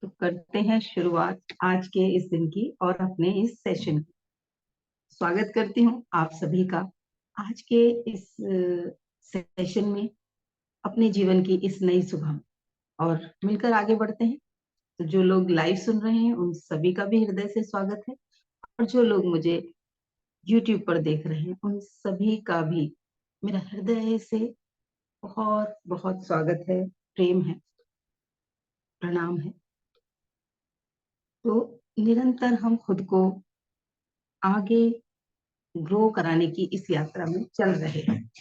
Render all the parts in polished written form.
तो करते हैं शुरुआत आज के इस दिन की और अपने इस सेशन की। स्वागत करती हूँ आप सभी का आज के इस सेशन में, अपने जीवन की इस नई सुबह में, और मिलकर आगे बढ़ते हैं। तो जो लोग लाइव सुन रहे हैं उन सभी का भी हृदय से स्वागत है, और जो लोग मुझे YouTube पर देख रहे हैं उन सभी का भी मेरा हृदय से बहुत बहुत स्वागत है, प्रेम है, प्रणाम है। तो निरंतर हम खुद को आगे ग्रो कराने की इस यात्रा में चल रहे हैं।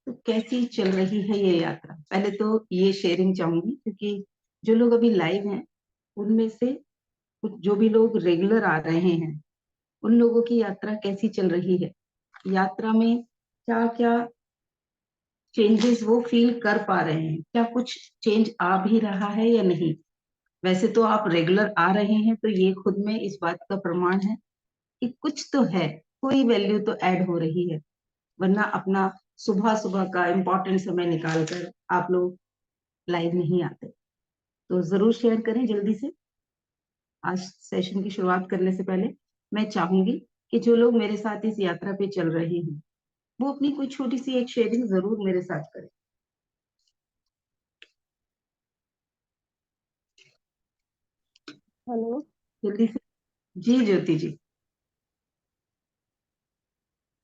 तो कैसी चल रही है ये यात्रा, पहले तो ये शेयरिंग चाहूंगी, क्योंकि जो लोग अभी लाइव हैं उनमें से कुछ जो भी लोग रेगुलर आ रहे हैं उन लोगों की यात्रा कैसी चल रही है, यात्रा में क्या क्या चेंजेस वो फील कर पा रहे हैं, क्या कुछ चेंज आ भी रहा है या नहीं। वैसे तो आप रेगुलर आ रहे हैं तो ये खुद में इस बात का प्रमाण है कि कुछ तो है, कोई वैल्यू तो ऐड हो रही है, वरना अपना सुबह सुबह का इम्पोर्टेंट समय निकाल कर आप लोग लाइव नहीं आते। तो जरूर शेयर करें जल्दी से। आज सेशन की शुरुआत करने से पहले मैं चाहूंगी कि जो लोग मेरे साथ इस यात्रा पे चल रहे हैं वो अपनी कोई छोटी सी एक शेयरिंग जरूर मेरे साथ करें। हेलो। जल्दी से। जी ज्योति जी।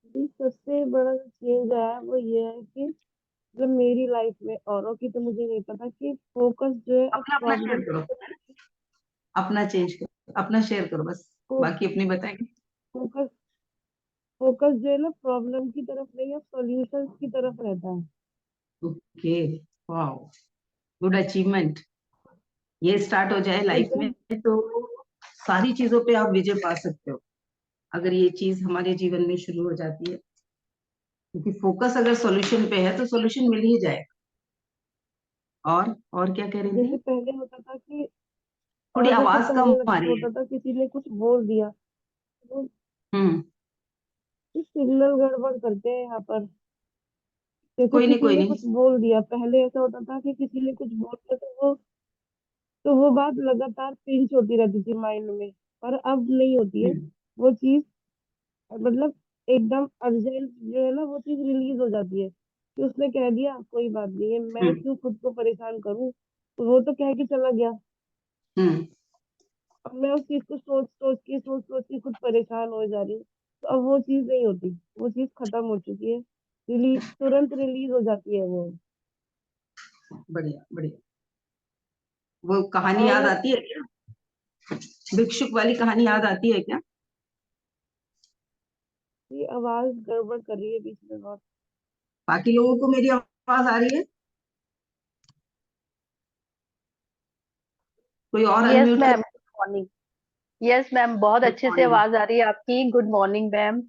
जी, सबसे बड़ा जो चेंज आया है वो ये है कि मतलब मेरी लाइफ में, औरों की तो मुझे नहीं पता, कि फोकस जो है अब अपना अपना शेयर प्रॉब्लम करो, की तरफ। अपना चेंज करो, अपना शेयर करो बस, बाकी अपनी बताएंगे। फोकस फोकस जो है ना, प्रॉब्लम की तरफ नहीं, अब सॉल्यूशंस की तरफ रहता है। Okay, wow, good achievement. ये स्टार्ट हो जाए लाइफ में एकदम। तो सारी चीजों पे आप विजय पा सकते हो, अगर ये चीज हमारे जीवन में शुरू हो जाती है। क्योंकि फोकस अगर सॉल्यूशन पे है तो सॉल्यूशन मिल ही जाएगा। और क्या कह रही जैसे थी। पहले होता था कि थोड़ी जैसे आवाज कम पहले आ रही है। होता था, किसी ने कुछ बोल दिया तो हम्म। सिग्नल गड़बड़ करते हैं यहाँ पर। जैसे कोई नहीं, किसी कोई ने नहीं। कुछ बोल दिया, पहले ऐसा होता था कि किसी ने कुछ बोल दिया तो वो बात लगातार पिंच होती रहती थी माइंड में। पर अब नहीं होती है हम्म। वो चीज। मतलब एकदम अर्जेंट जो है ना, वो चीज रिलीज हो जाती है कि उसने कह दिया, कोई बात नहीं है, मैं हम्म। क्यों खुद को परेशान करूं। तो वो तो कह के चला गया। हम्म। अब मैं उस चीज को सोच सोच के खुद परेशान हो जा रही हूँ। तो अब वो चीज नहीं होती, वो चीज खत्म हो चुकी है। रिलीज तुरंत रिलीज हो जाती है वो। बढ़िया बढ़िया। वो कहानी याद और आती है क्या, भिक्षुक वाली कहानी याद आती है क्या। ये आवाज गड़बड़ कर रही है बीच में बहुत। बाकी लोगों को मेरी आवाज आ रही है। कोई और यस अनम्यूट कर। Ma'am, good morning. Yes ma'am, बहुत गुड अच्छे से मॉर्निंग। आवाज आ रही है आपकी। Good morning ma'am.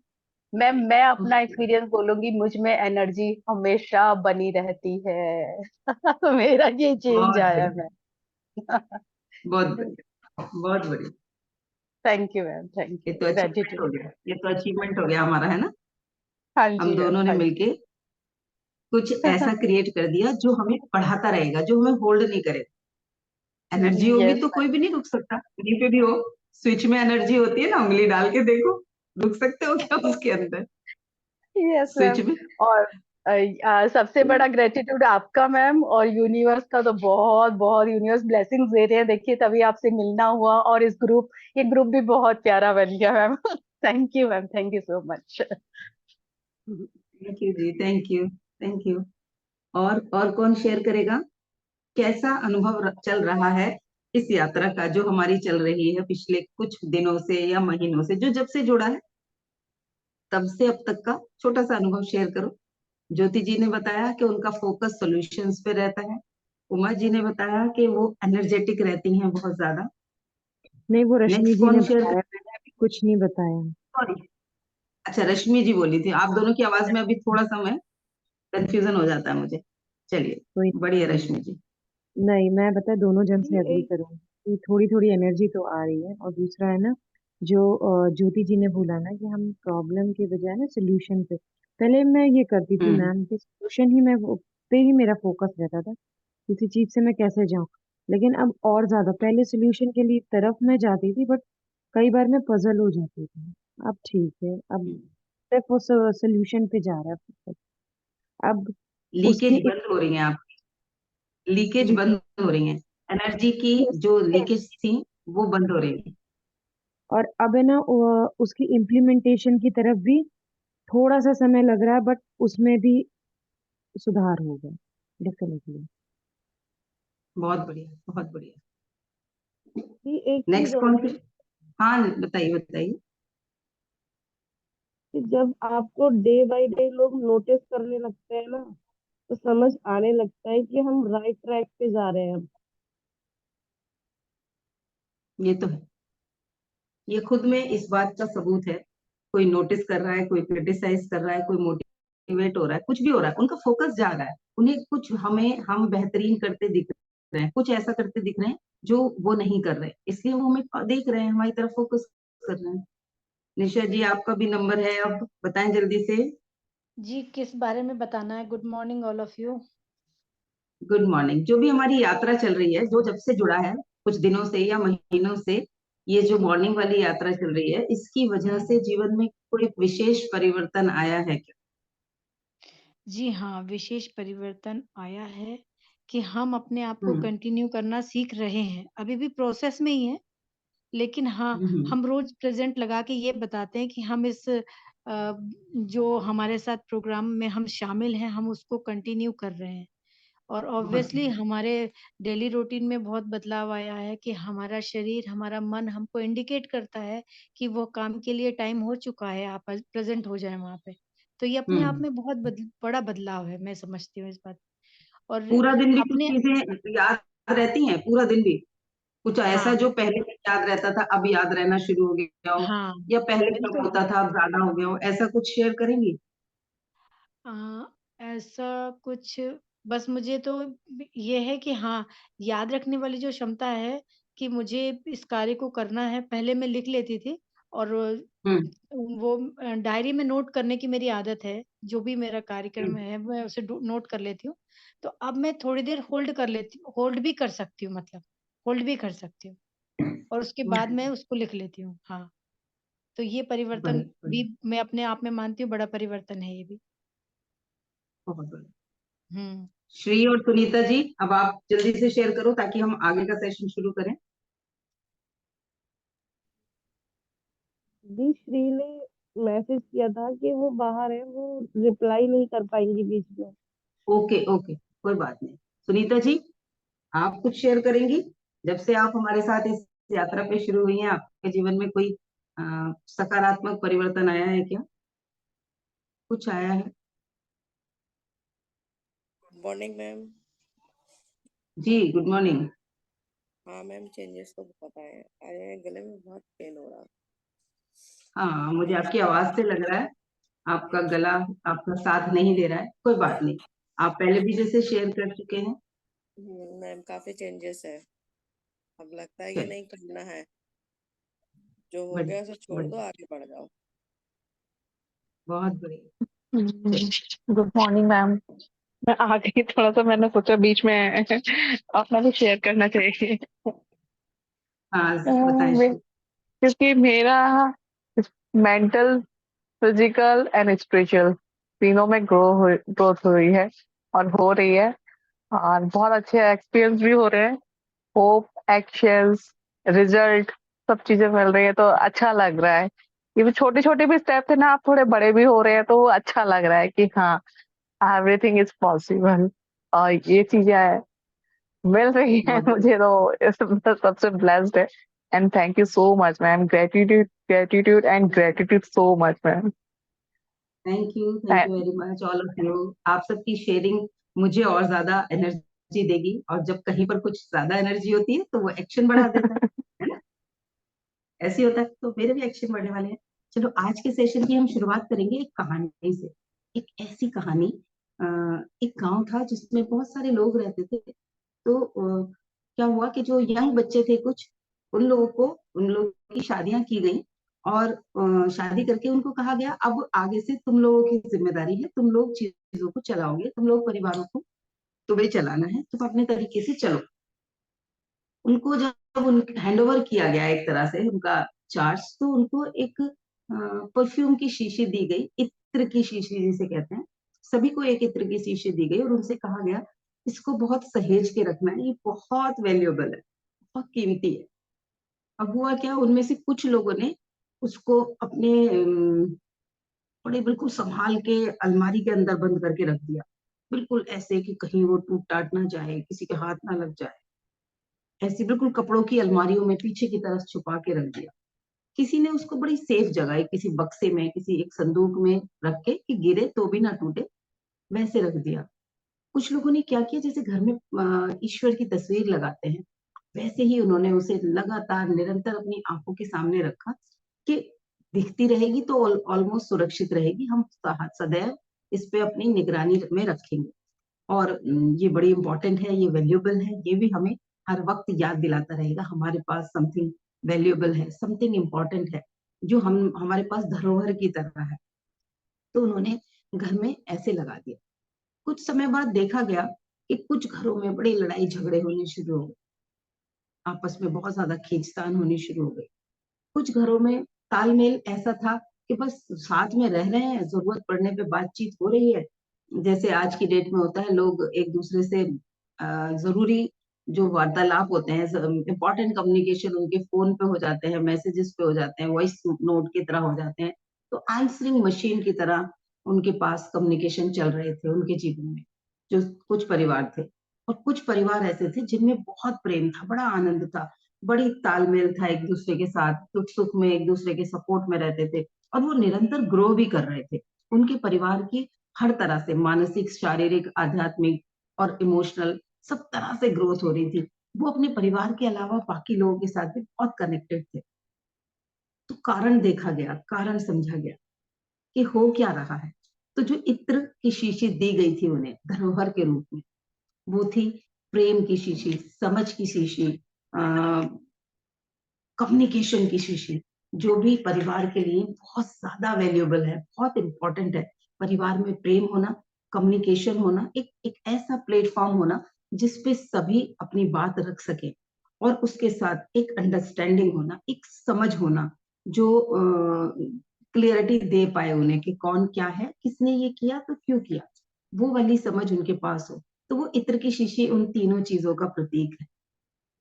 मैम, मैं अपना एक्सपीरियंस बोलूंगी, मुझ में एनर्जी हमेशा बनी रहती है। मेरा ये चेंज बहुत आया है बढ़िया, मैम। बहुत बढ़िया, बहुत बढ़िया। थैंक यू मैम, थैंक ये यू, तो अचीवमेंट हो ग्रेटिट्यूड। गया, ये तो अचीवमेंट हो गया हमारा, है ना। हाँ हम जी मैम, दोनों ने हाँ जी। मिलके कुछ ऐसा क्रिएट कर दिया जो हमें बढ़ाता रहेगा, जो हमें होल्ड नहीं करेगा। एनर्जी होगी यस तो कोई भी नहीं रुक सकता, कहीं पे भी हो। स्विच में एनर्जी होती है ना, उंगली डाल के देखो, रुक सकते हो क्या उसके अंदर, मैम, यस स्विच मैम। में। और सबसे बड़ा ग्रेटिट्यूड आपका मैम, और यूनिवर्स का तो बहुत बहुत, यूनिवर्स ब्लेसिंग्स दे रहे हैं। देखिए, तभी आपसे मिलना हुआ, और ये ग्रुप भी बहुत प्यारा बन गया ma'am. Thank you ma'am, thank you so much. Thank you जी, थैंक यू, थैंक यू। और कौन शेयर करेगा, कैसा अनुभव चल रहा है इस यात्रा का जो हमारी चल रही है पिछले कुछ दिनों से या महीनों से, जो जब से जुड़ा है तब से अब तक का छोटा सा अनुभव शेयर करो। ज्योति जी ने बताया कि उनका फोकस सॉल्यूशंस पे रहता है। उमा जी ने बताया कि वो एनर्जेटिक रहती हैं बहुत ज्यादा। नहीं, वो रश्मि नेक्स्ट जी ने कौन शेयर बताया, मैंने अभी कुछ नहीं बताया। सॉरी, अच्छा रश्मि जी बोली थी। आप दोनों की आवाज में अभी थोड़ा सा मैं कंफ्यूजन हो जाता है मुझे। चलिए, कोई बढ़िया रश्मि जी। नहीं, मैं बता दोनों जन से अग्री एक करूंगी कि थोड़ी थोड़ी एनर्जी तो आ रही है। और दूसरा है ना, जो ज्योति जी ने बोला ना कि हम प्रॉब्लम के बजाय ना सोल्यूशन पे, पहले मैं ये करती थी हम्म। मैम कि सोल्यूशन ही मैं पे ही मेरा फोकस रहता था, किसी चीज से मैं कैसे जाऊं। लेकिन अब और ज्यादा, पहले सोल्यूशन के लिए तरफ मैं जाती थी, बट कई बार मैं पजल हो जाती थी। अब ठीक है, अब सिर्फ वो सोल्यूशन पे जा रहा है। अब उसकी लीकेज बंद हो रही है, आप लीकेज बंद हो रही है, एनर्जी की जो लीकेज थी वो बंद हो रही है। और अब है ना उसकी इम्प्लीमेंटेशन की तरफ भी थोड़ा सा समय लग रहा है, बट उसमें भी सुधार होगा डेफिनेटली। बहुत बढ़िया, बहुत बढ़िया। कि एक चीज नेक्स्ट और कौन है सी? हाँ, बताइए बताइए। कि जब आपको डे बाय डे लोग नोटिस करने लगते हैं ना, तो समझ आने लगता है कि हम राइट ट्रैक पे जा रहे हैं अब। ये तो है, ये खुद में इस बात का सबूत है। कोई नोटिस कर रहा है, कोई क्रिटिसाइज कर रहा है, कोई मोटिवेट हो रहा है, कुछ भी हो रहा है, उनका फोकस जा रहा है। उन्हें कुछ हम बेहतरीन करते दिख रहे हैं, कुछ ऐसा करते दिख रहे हैं जो वो नहीं कर रहे, इसलिए वो हमें देख रहे हैं, हमारी तरफ फोकस कर रहे हैं। निशा जी, आपका भी नंबर है, अब बताएं जल्दी से। जी, किस बारे में बताना है? Good morning all of you. Good morning. जो भी हमारी यात्रा चल रही है, जो जब से जुड़ा है, कुछ दिनों से या महीनों से, ये जो जी मॉर्निंग वाली यात्रा चल रही है, इसकी वजह से जीवन में कोई विशेष परिवर्तन आया है क्या? जी हाँ, विशेष परिवर्तन आया है कि हम अपने आप को हम्म। कंटिन्यू करना सीख रहे हैं। अभी भी प्रोसेस में ही है, लेकिन हाँ, हम्म। हम रोज प्रेजेंट लगा के ये बताते हैं कि हम इस जो हमारे साथ प्रोग्राम में हम शामिल हैं, हम उसको कंटिन्यू कर रहे हैं। और बहुत ऑब्वियसली बढ़िया। हमारे डेली रूटीन में बहुत बदलाव आया है कि हमारा शरीर, हमारा मन हमको इंडिकेट करता है कि वो काम के लिए टाइम हो चुका है, आप प्रेजेंट हो जाए वहां पे। तो ये अपने आप हम्म। में बहुत बड़ा बदलाव है, मैं समझती हूँ इस बात। और पूरा दिन भी कुछ अपने चीजें याद रहती हैं, पूरा दिन भी कुछ ऐसा हाँ जो पहले नहीं याद रहता था, अब याद रहना शुरू हो गया हो, हाँ या पहले कम बिल्कुल। होता था अब ज्यादा हो गया हो, ऐसा कुछ शेयर करेंगी? आ, ऐसा कुछ, बस मुझे तो ये है कि हाँ, याद रखने वाली जो क्षमता है कि मुझे इस कार्य को करना है, पहले मैं लिख लेती थी। और हम्म। वो डायरी में नोट करने की मेरी आदत है, जो भी मेरा कार्यक्रम हम्म। है मैं उसे नोट कर लेती हूँ। तो अब मैं थोड़ी देर होल्ड कर लेती हूँ, होल्ड भी कर सकती हूँ, मतलब होल्ड भी कर सकती हूँ, और उसके बहुत बाद मैं बढ़िया, उसको लिख लेती हूँ। हाँ, तो ये परिवर्तन बहुत भी बढ़िया, मैं अपने आप में मानती हूँ, बड़ा परिवर्तन है ये भी। बहुत बढ़िया। हम्म। श्री और सुनीता जी, अब आप जल्दी से शेयर करो ताकि हम आगे का सेशन शुरू करें। दी श्री ने मैसेज किया था कि वो बाहर है, वो रिप्लाई नहीं कर पाएंगी बीच में। ओके ओके, कोई बात नहीं। सुनीता जी, आप कुछ शेयर करेंगी? जब से आप हमारे साथ इस यात्रा पे शुरू हुई हैं, आपके जीवन में कोई सकारात्मक परिवर्तन आया है क्या? कुछ आया है? Morning ma'am. जी, गुड मॉर्निंग। हाँ मैम, चेंजेस तो बहुत आए आए हैं, गले में बहुत पेन हो रहा हाँ, मुझे आपकी आवाज से लग रहा है आपका गला आपका साथ नहीं दे रहा है, कोई बात नहीं। आप पहले भी जैसे शेयर कर चुके हैं। मैम, काफी चेंजेस है। अब लगता है कि चलिए, नहीं करना है, जो हो गया उसे बढ़िया छोड़ दो, बढ़िया, आगे बढ़ जाओ। बहुत बढ़िया। चलिए। Good morning ma'am. मैं आ गई, थोड़ा सा मैंने सोचा बीच में अपना भी शेयर करना चाहिए। हाँ, बताएं क्योंकि श्री। मेरा मेंटल, फिजिकल एंड स्पिरिचुअल तीनों में ग्रोथ हुई है और हो रही है, और बहुत अच्छे एक्सपीरियंस भी हो रहे हैं। होप, एक्शंस, रिजल्ट, सब चीजें मिल रही है, तो अच्छा लग रहा है। ये भी छोटे छोटे भी स्टेप थे ना, आप थोड़े बड़े भी हो रहे हैं, तो अच्छा लग रहा है कि हाँ, एवरीथिंग इज पॉसिबल। और ये चीजें मिल रही है बहुत बढ़िया। मुझे, तो मैं सबसे ब्लेस्ड है। And thank you so much ma'am, gratitude gratitude and gratitude so much ma'am. Thank you very much all of you. आप सबकी शेयरिंग मुझे और ज्यादा एनर्जी देगी, और जब कहीं पर कुछ ज्यादा एनर्जी होती है तो वो एक्शन बढ़ा देता है ना? ऐसे ही होता है, तो मेरे भी एक्शन बढ़ने वाले हैं। चलो, आज के सेशन की हम शुरुआत करेंगे एक कहानी से। एक ऐसी कहानी, अ, एक गांव था जिसमें बहुत सारे लोग रहते थे। तो क्या हुआ कि जो यंग बच्चे थे कुछ, उन लोगों की शादियां की गई, और शादी करके उनको कहा गया अब आगे से तुम लोगों की जिम्मेदारी है, तुम लोग चीजों को चलाओगे, तुम लोग परिवारों को तुम्हें चलाना है, तुम अपने तरीके से चलो। उनको जब उन हैंड ओवर किया गया एक तरह से उनका चार्ज, तो उनको एक परफ्यूम की शीशी दी गई, इत्र की शीशी जिसे कहते हैं। सभी को एक इत्र की शीशी दी गई और उनसे कहा गया इसको बहुत सहेज के रखना है, ये बहुत वैल्यूएबल है, बहुत कीमती है। अब हुआ क्या, उनमें से कुछ लोगों ने उसको अपने बड़े बिल्कुल संभाल के अलमारी के अंदर बंद करके रख दिया, बिल्कुल ऐसे कि कहीं वो टूट टाट ना जाए, किसी के हाथ ना लग जाए, ऐसी बिल्कुल कपड़ों की अलमारियों में पीछे की तरफ छुपा के रख दिया। किसी ने उसको बड़ी सेफ जगह, किसी बक्से में, किसी एक संदूक में रख के कि गिरे तो भी ना टूटे, वैसे रख दिया। कुछ लोगों ने क्या किया, जैसे घर में ईश्वर की तस्वीर लगाते हैं, वैसे ही उन्होंने उसे लगातार निरंतर अपनी आंखों के सामने रखा कि दिखती रहेगी तो ऑलमोस्ट सुरक्षित रहेगी, हम सदैव इस पे अपनी निगरानी में रखेंगे। और ये बड़ी इंपॉर्टेंट है, ये वैल्यूएबल है, ये भी हमें हर वक्त याद दिलाता रहेगा हमारे पास समथिंग वैल्यूएबल है, समथिंग इम्पोर्टेंट है, जो हम हमारे पास धरोहर की तरह है। तो उन्होंने घर में ऐसे लगा दिया। कुछ समय बाद देखा गया कि कुछ घरों में बड़ी लड़ाई झगड़े होने शुरू हो गए, आपस में बहुत ज्यादा खींचतान होनी शुरू हो गई। कुछ घरों में तालमेल ऐसा था कि बस साथ में रह रहे हैं, जरूरत पड़ने पे बातचीत हो रही है, जैसे आज की डेट में होता है, लोग एक दूसरे से जरूरी जो वार्तालाप होते हैं, इंपॉर्टेंट कम्युनिकेशन उनके फोन पे हो जाते हैं, मैसेजेस पे हो जाते हैं, वॉइस नोट की तरह हो जाते हैं। तो आंसरिंग मशीन की तरह उनके पास कम्युनिकेशन चल रहे थे उनके जीवन में, जो कुछ परिवार थे। और कुछ परिवार ऐसे थे जिनमें बहुत प्रेम था, बड़ा आनंद था, बड़ी तालमेल था, एक दूसरे के साथ दुख सुख में एक दूसरे के सपोर्ट में रहते थे, और वो निरंतर ग्रो भी कर रहे थे। उनके परिवार की हर तरह से मानसिक, शारीरिक, आध्यात्मिक और इमोशनल सब तरह से ग्रोथ हो रही थी। वो अपने परिवार के अलावा बाकी लोगों के साथ भी बहुत कनेक्टेड थे। तो कारण देखा गया, कारण समझा गया कि हो क्या रहा है। तो जो इत्र की शीशी दी गई थी उन्हें धरोहर के रूप में, वो थी प्रेम की शीशी, समझ की शीशी, कम्युनिकेशन की शीशी, जो भी परिवार के लिए बहुत ज्यादा वैल्यूएबल है, बहुत इंपॉर्टेंट है। परिवार में प्रेम होना, कम्युनिकेशन होना, एक ऐसा प्लेटफॉर्म होना जिसपे सभी अपनी बात रख सके, और उसके साथ एक अंडरस्टैंडिंग होना, एक समझ होना, जो क्लियरिटी दे पाए उन्हें कि कौन क्या है, किसने ये किया तो क्यों किया, वो वाली समझ उनके पास हो। तो वो इत्र की शीशी उन तीनों चीजों का प्रतीक है।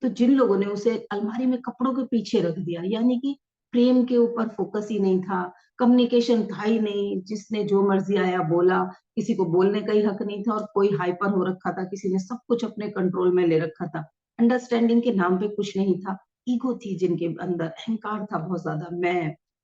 तो जिन लोगों ने उसे अलमारी में कपड़ों के पीछे रख दिया, यानी कि प्रेम के ऊपर फोकस ही नहीं था, कम्युनिकेशन था ही नहीं, जिसने जो मर्जी आया बोला, किसी को बोलने का ही हक नहीं था, और कोई हाइपर हो रखा था, किसी ने सब कुछ अपने कंट्रोल में ले रखा था, अंडरस्टैंडिंग के नाम पे कुछ नहीं था, ईगो थी जिनके अंदर, अहंकार था बहुत ज्यादा,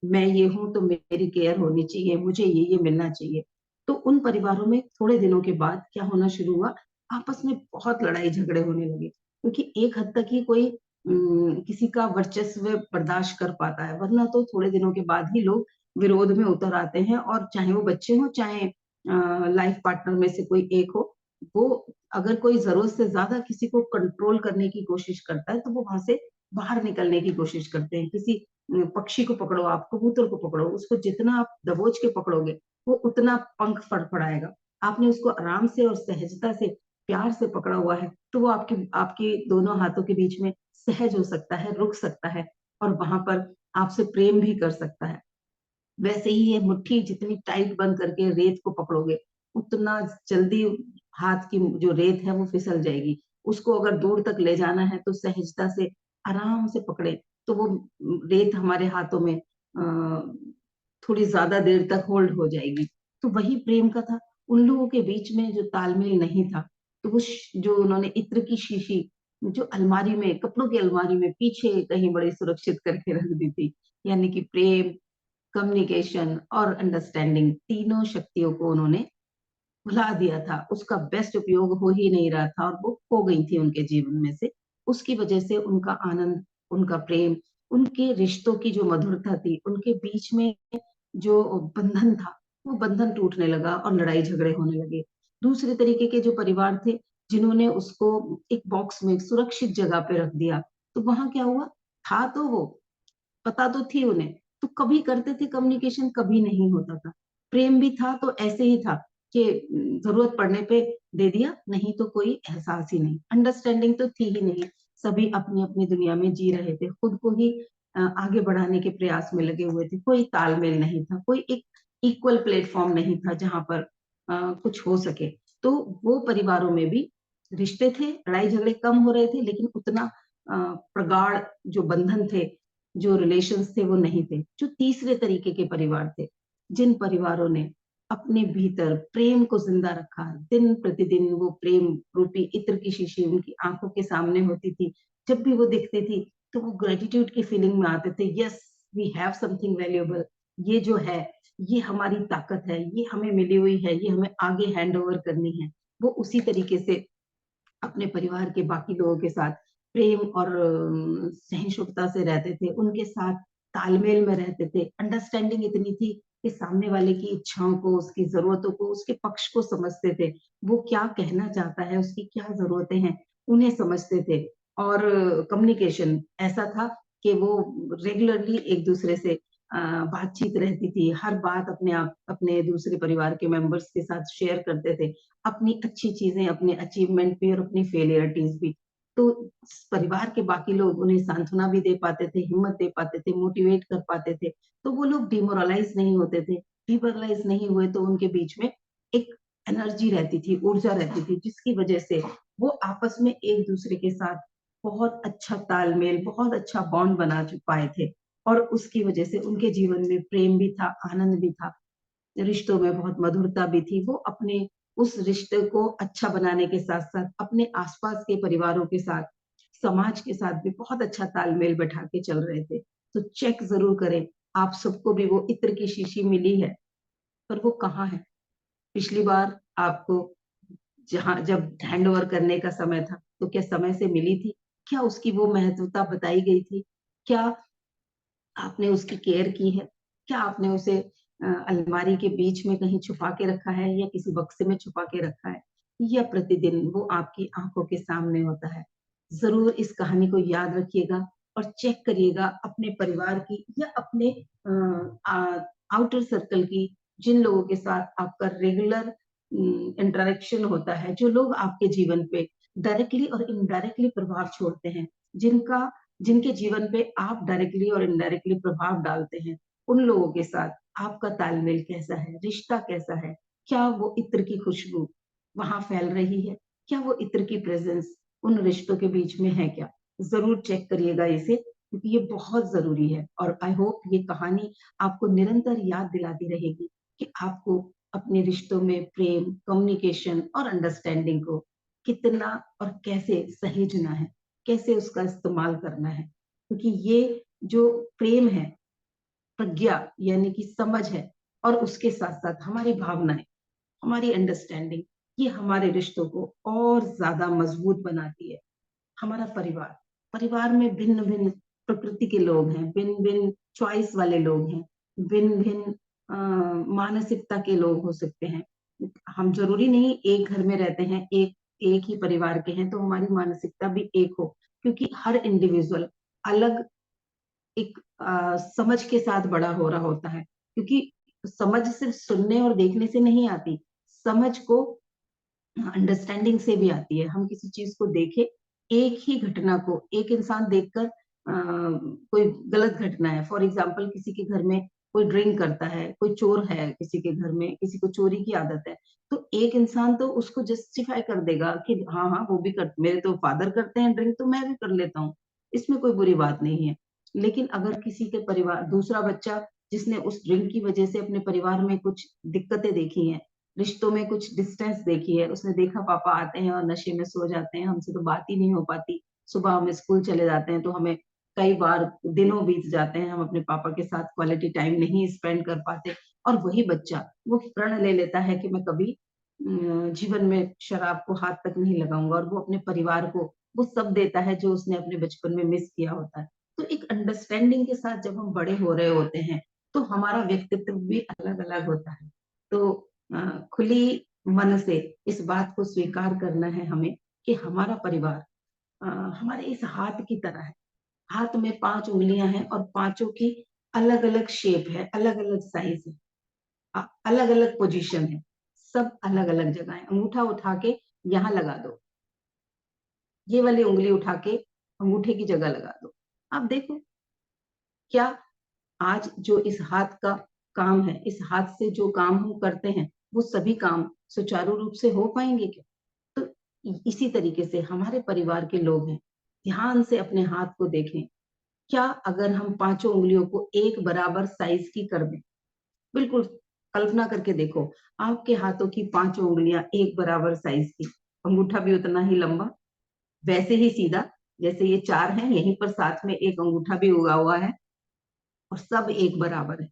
मैं ये हूं तो मेरी केयर होनी चाहिए, मुझे ये मिलना चाहिए। तो उन परिवारों में थोड़े दिनों के बाद क्या होना शुरू हुआ, आपस में बहुत लड़ाई झगड़े होने लगे, क्योंकि एक हद तक ही कोई किसी का वर्चस्व बर्दाश्त कर पाता है, वरना तो थोड़े दिनों के बाद ही लोग विरोध में उतर आते हैं, और चाहे वो बच्चे हो, चाहे लाइफ पार्टनर में से कोई एक हो, वो अगर कोई जरूरत से ज्यादा किसी को कंट्रोल करने की कोशिश करता है, तो वो वहां से बाहर निकलने की कोशिश करते हैं। किसी पक्षी को पकड़ो, आप कबूतर को पकड़ो, उसको जितना आप दबोच के पकड़ोगे, वो उतना पंख फड़फड़ाएगा। आपने उसको आराम से और सहजता से, प्यार से पकड़ा हुआ है, तो वो आपके आपके दोनों हाथों के बीच में सहज हो सकता है, रुक सकता है, और वहां पर आपसे प्रेम भी कर सकता है। वैसे ही ये मुट्ठी जितनी टाइट बंद करके रेत को पकड़ोगे, उतना जल्दी हाथ की जो रेत है वो फिसल जाएगी। उसको अगर दूर तक ले जाना है तो सहजता से आराम से पकड़े, तो वो रेत हमारे हाथों में थोड़ी ज्यादा देर तक होल्ड हो जाएगी। तो वही प्रेम का था। उन लोगों के बीच में जो तालमेल नहीं था, तो वो जो उन्होंने इत्र की शीशी जो अलमारी में, कपड़ों की अलमारी में पीछे कहीं बड़ी सुरक्षित करके रख दी थी, यानी कि प्रेम, कम्युनिकेशन और अंडरस्टैंडिंग, तीनों शक्तियों को उन्होंने भुला दिया था, उसका बेस्ट उपयोग हो ही नहीं रहा था, और वो खो गई थी उनके जीवन में से। उसकी वजह से उनका आनंद, उनका प्रेम, उनके रिश्तों की जो मधुरता थी, उनके बीच में जो बंधन था, वो बंधन टूटने लगा और लड़ाई झगड़े होने लगे। दूसरे तरीके के जो परिवार थे, जिन्होंने उसको एक बॉक्स में, एक सुरक्षित जगह पे रख दिया, तो वहां क्या हुआ, था तो वो, पता तो थी उन्हें, तो कभी करते थे कम्युनिकेशन, कभी नहीं होता था। प्रेम भी था तो ऐसे ही था कि जरूरत पड़ने पे दे दिया, नहीं तो कोई एहसास ही नहीं, अंडरस्टैंडिंग तो थी ही नहीं। सभी अपनी अपनी दुनिया में जी रहे थे, खुद को ही आगे बढ़ाने के प्रयास में लगे हुए थे। कोई तालमेल नहीं था, कोई एक इक्वल प्लेटफॉर्म नहीं था जहां पर कुछ हो सके। तो वो परिवारों में भी रिश्ते थे, लड़ाई झगड़े कम हो रहे थे, लेकिन उतना प्रगाढ़ जो बंधन थे, जो रिलेशंस थे, वो नहीं थे। जो तीसरे तरीके के परिवार थे, जिन परिवारों ने अपने भीतर प्रेम को जिंदा रखा, दिन प्रतिदिन वो प्रेम रूपी इत्र की शीशी उनकी आंखों के सामने होती थी, जब भी वो दिखती थी तो वो ग्रेटिट्यूड की फीलिंग में आते थे। Yes, we have something valuable, ये जो है ये हमारी ताकत है, ये हमें मिली हुई है, ये हमें आगे हैंड ओवर करनी है। वो उसी तरीके से अपने परिवार के बाकी लोगों के साथ प्रेम और सहिष्णुता से रहते थे, उनके साथ तालमेल में रहते थे। अंडरस्टैंडिंग इतनी थी कि सामने वाले की इच्छाओं को, उसकी जरूरतों को, उसके पक्ष को समझते थे, वो क्या कहना चाहता है, उसकी क्या जरूरतें हैं, उन्हें समझते थे। और कम्युनिकेशन ऐसा था कि वो रेगुलरली एक दूसरे से बातचीत रहती थी, हर बात अपने आप अपने दूसरे परिवार के मेंबर्स के साथ शेयर करते थे, अपनी अच्छी चीजें, अपने अचीवमेंट भी और अपनी फेलियरिटीज भी। तो परिवार के बाकी लोग उन्हें सांत्वना भी दे पाते थे, हिम्मत दे पाते थे, मोटिवेट कर पाते थे। तो वो लोग डिमोरलाइज नहीं होते थे, डिमोरलाइज नहीं हुए, तो उनके बीच में एक एनर्जी रहती थी, ऊर्जा रहती थी, जिसकी वजह से वो आपस में एक दूसरे के साथ बहुत अच्छा तालमेल, बहुत अच्छा बॉन्ड बना पाए थे। और उसकी वजह से उनके जीवन में प्रेम भी था, आनंद भी था, रिश्तों में बहुत मधुरता भी थी। वो अपने उस रिश्ते को अच्छा बनाने के साथ साथ अपने आसपास के परिवारों के साथ, समाज के साथ भी बहुत अच्छा तालमेल बैठा के चल रहे थे। तो चेक जरूर करें, आप सबको भी वो इत्र की शीशी मिली है, पर वो कहाँ है? पिछली बार आपको जब हैंड ओवर करने का समय था, तो क्या समय से मिली थी? क्या उसकी वो महत्वता बताई गई थी? क्या आपने उसकी केयर की है? क्या आपने उसे अलमारी के बीच में कहीं छुपा के रखा है, या किसी बक्से में छुपा के रखा है, या प्रतिदिन वो आपकी आंखों के सामने होता है? जरूर इस कहानी को याद रखिएगा और चेक करिएगा अपने परिवार की या अपने आउटर सर्कल की, जिन लोगों के साथ आपका रेगुलर इंटरेक्शन होता है, जो लोग आपके जीवन पे डायरेक्टली और इनडायरेक्टली प्रभाव छोड़ते हैं, जिनके जीवन पे आप डायरेक्टली और इनडायरेक्टली प्रभाव डालते हैं, उन लोगों के साथ आपका तालमेल कैसा है, रिश्ता कैसा है? क्या वो इत्र की खुशबू वहां फैल रही है? क्या वो इत्र की प्रेजेंस उन रिश्तों के बीच में है क्या? जरूर चेक करिएगा इसे, क्योंकि ये बहुत जरूरी है। और आई होप ये कहानी आपको निरंतर याद दिलाती रहेगी कि आपको अपने रिश्तों में प्रेम, कम्युनिकेशन और अंडरस्टैंडिंग को कितना और कैसे सहेजना है, कैसे उसका इस्तेमाल करना है। क्योंकि ये जो प्रेम है, प्रज्ञा यानी कि समझ है, और उसके साथ साथ हमारी भावनाएं, हमारी अंडरस्टैंडिंग, ये हमारे रिश्तों को और ज्यादा मजबूत बनाती है। हमारा परिवार, परिवार में भिन्न भिन्न प्रकृति के लोग हैं, भिन्न भिन्न चॉइस वाले लोग हैं, भिन्न भिन्न मानसिकता के लोग हो सकते हैं। हम जरूरी नहीं एक घर में रहते हैं, एक ही परिवार के हैं तो हमारी मानसिकता भी एक हो, क्योंकि हर इंडिविजुअल अलग एक समझ के साथ बड़ा हो रहा होता है। क्योंकि समझ सिर्फ सुनने और देखने से नहीं आती, समझ को अंडरस्टैंडिंग से भी आती है। हम किसी चीज को देखें, एक ही घटना को एक इंसान देखकर कोई गलत घटना है, फॉर एग्जाम्पल किसी के घर में कोई ड्रिंक करता है, कोई चोर है किसी के घर में, किसी को चोरी की आदत है, तो एक इंसान तो उसको जस्टिफाई कर देगा कि हाँ हाँ वो भी कर, मेरे तो फादर करते हैं ड्रिंक तो मैं भी कर लेता हूँ, इसमें कोई बुरी बात नहीं है। लेकिन अगर किसी के परिवार, दूसरा बच्चा जिसने उस ड्रिंक की वजह से अपने परिवार में कुछ दिक्कतें देखी हैं, रिश्तों में कुछ डिस्टेंस देखी है, उसने देखा पापा आते हैं और नशे में सो जाते हैं, हमसे तो बात ही नहीं हो पाती, सुबह हम स्कूल चले जाते हैं तो हमें कई बार दिनों बीत जाते हैं, हम अपने पापा के साथ क्वालिटी टाइम नहीं स्पेंड कर पाते। और वही बच्चा वो प्रण ले लेता है कि मैं कभी जीवन में शराब को हाथ तक नहीं लगाऊंगा, और वो अपने परिवार को वो सब देता है जो उसने अपने बचपन में मिस किया होता है। तो एक अंडरस्टैंडिंग के साथ जब हम बड़े हो रहे होते हैं, तो हमारा व्यक्तित्व भी अलग अलग होता है। तो खुली मन से इस बात को स्वीकार करना है हमें कि हमारा परिवार हमारे इस हाथ की तरह है। हाथ में 5 उंगलियां हैं और पांचों की अलग अलग शेप है, अलग अलग साइज है, अलग अलग पोजीशन है, सब अलग अलग जगह है। अंगूठा उठा के यहाँ लगा दो, ये वाली उंगली उठा के अंगूठे की जगह लगा दो। आप देखो क्या आज जो इस हाथ का काम है, इस हाथ से जो काम हम करते हैं, वो सभी काम सुचारू रूप से हो पाएंगे क्या? तो इसी तरीके से हमारे परिवार के लोग हैं, ध्यान से अपने हाथ को देखें। क्या अगर हम पांचों उंगलियों को एक बराबर साइज की कर दें, बिल्कुल कल्पना करके देखो, आपके हाथों की पांचों उंगलियां एक बराबर साइज की, अंगूठा भी उतना ही लंबा, वैसे ही सीधा, जैसे ये चार हैं, यहीं पर साथ में एक अंगूठा भी उगा हुआ है, और सब एक बराबर है।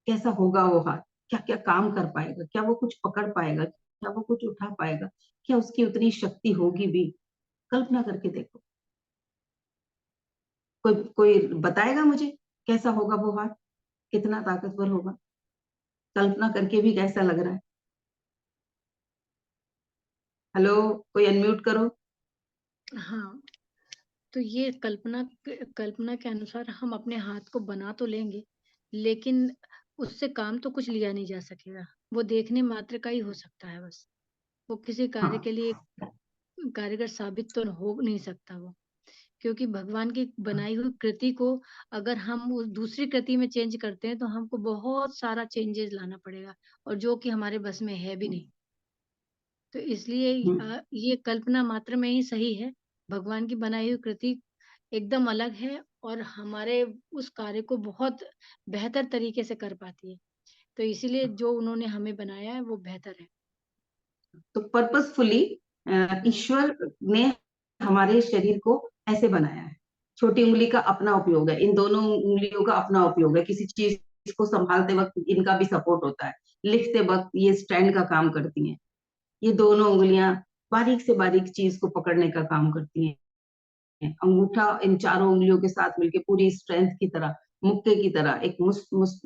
कैसा होगा वो हाथ? क्या क्या काम कर पाएगा? क्या वो कुछ पकड़ पाएगा? क्या वो कुछ उठा पाएगा? क्या उसकी उतनी शक्ति होगी भी? कल्पना करके देखो। कोई कोई बताएगा मुझे कैसा होगा वो हाथ, कितना ताकतवर होगा? कल्पना करके भी कैसा लग रहा है? हेलो, कोई अनम्यूट करो। हाँ, तो ये कल्पना के अनुसार हम अपने हाथ को बना तो लेंगे, लेकिन उससे काम तो कुछ लिया नहीं जा सकेगा। वो देखने मात्र का ही हो सकता है बस। वो किसी कार्य हाँ के लिए कारगर साबित तो हो नहीं सकता वो, क्योंकि भगवान की बनाई हुई कृति को अगर हम उस दूसरी कृति में चेंज करते हैं तो हमको बहुत सारा चेंजेस लाना पड़ेगा, और जो कि हमारे बस में है भी नहीं। तो इसलिए ये कल्पना मात्र में ही सही है। भगवान की बनाई हुई कृति एकदम अलग है और हमारे उस कार्य को बहुत बेहतर तरीके से कर पाती है। तो इसीलिए जो उन्होंने हमें बनाया है वो बेहतर है। तो पर्पसफुली ईश्वर ने हमारे शरीर को ऐसे बनाया है। छोटी उंगली का अपना उपयोग है, इन दोनों उंगलियों का अपना उपयोग है, किसी चीज को संभालते वक्त इनका भी सपोर्ट होता है, लिखते वक्त ये स्टैंड का काम करती हैं। ये दोनों उंगलियां बारीक से बारीक चीज को पकड़ने का काम करती हैं। अंगूठा इन चारों उंगलियों के साथ मिलकर पूरी स्ट्रेंथ की तरह, मुक्के की तरह, एक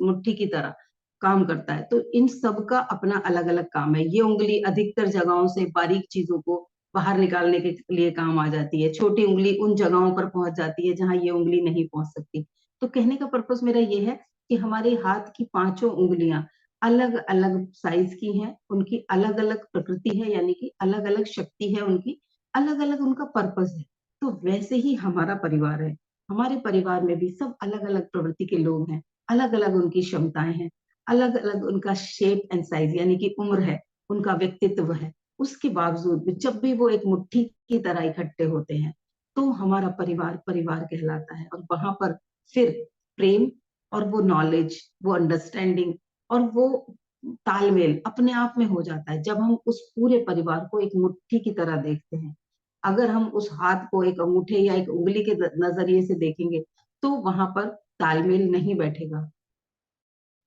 मुट्ठी की तरह काम करता है। तो इन सब का अपना अलग अलग काम है। ये उंगली अधिकतर जगहों से बारीक चीजों को बाहर निकालने के लिए काम आ जाती है, छोटी उंगली उन जगहों पर पहुंच जाती है जहां ये उंगली नहीं पहुंच सकती। तो कहने का पर्पस मेरा ये है कि हमारे हाथ की पांचों उंगलियां अलग अलग साइज की हैं, उनकी अलग अलग प्रकृति है, यानी कि अलग अलग शक्ति है उनकी, अलग अलग उनका पर्पस है। तो वैसे ही हमारा परिवार है, हमारे परिवार में भी सब अलग अलग प्रवृत्ति के लोग हैं, अलग अलग उनकी क्षमताएं हैं, अलग अलग उनका शेप एंड साइज यानी कि उम्र है, उनका व्यक्तित्व है। उसके बावजूद भी जब भी वो एक मुट्ठी की तरह इकट्ठे होते हैं तो हमारा परिवार परिवार कहलाता है। और वहां पर फिर प्रेम और वो नॉलेज, वो अंडरस्टैंडिंग और वो तालमेल अपने आप में हो जाता है जब हम उस पूरे परिवार को एक मुट्ठी की तरह देखते हैं। अगर हम उस हाथ को एक अंगूठे या एक उंगली के नजरिए से देखेंगे तो वहां पर तालमेल नहीं बैठेगा।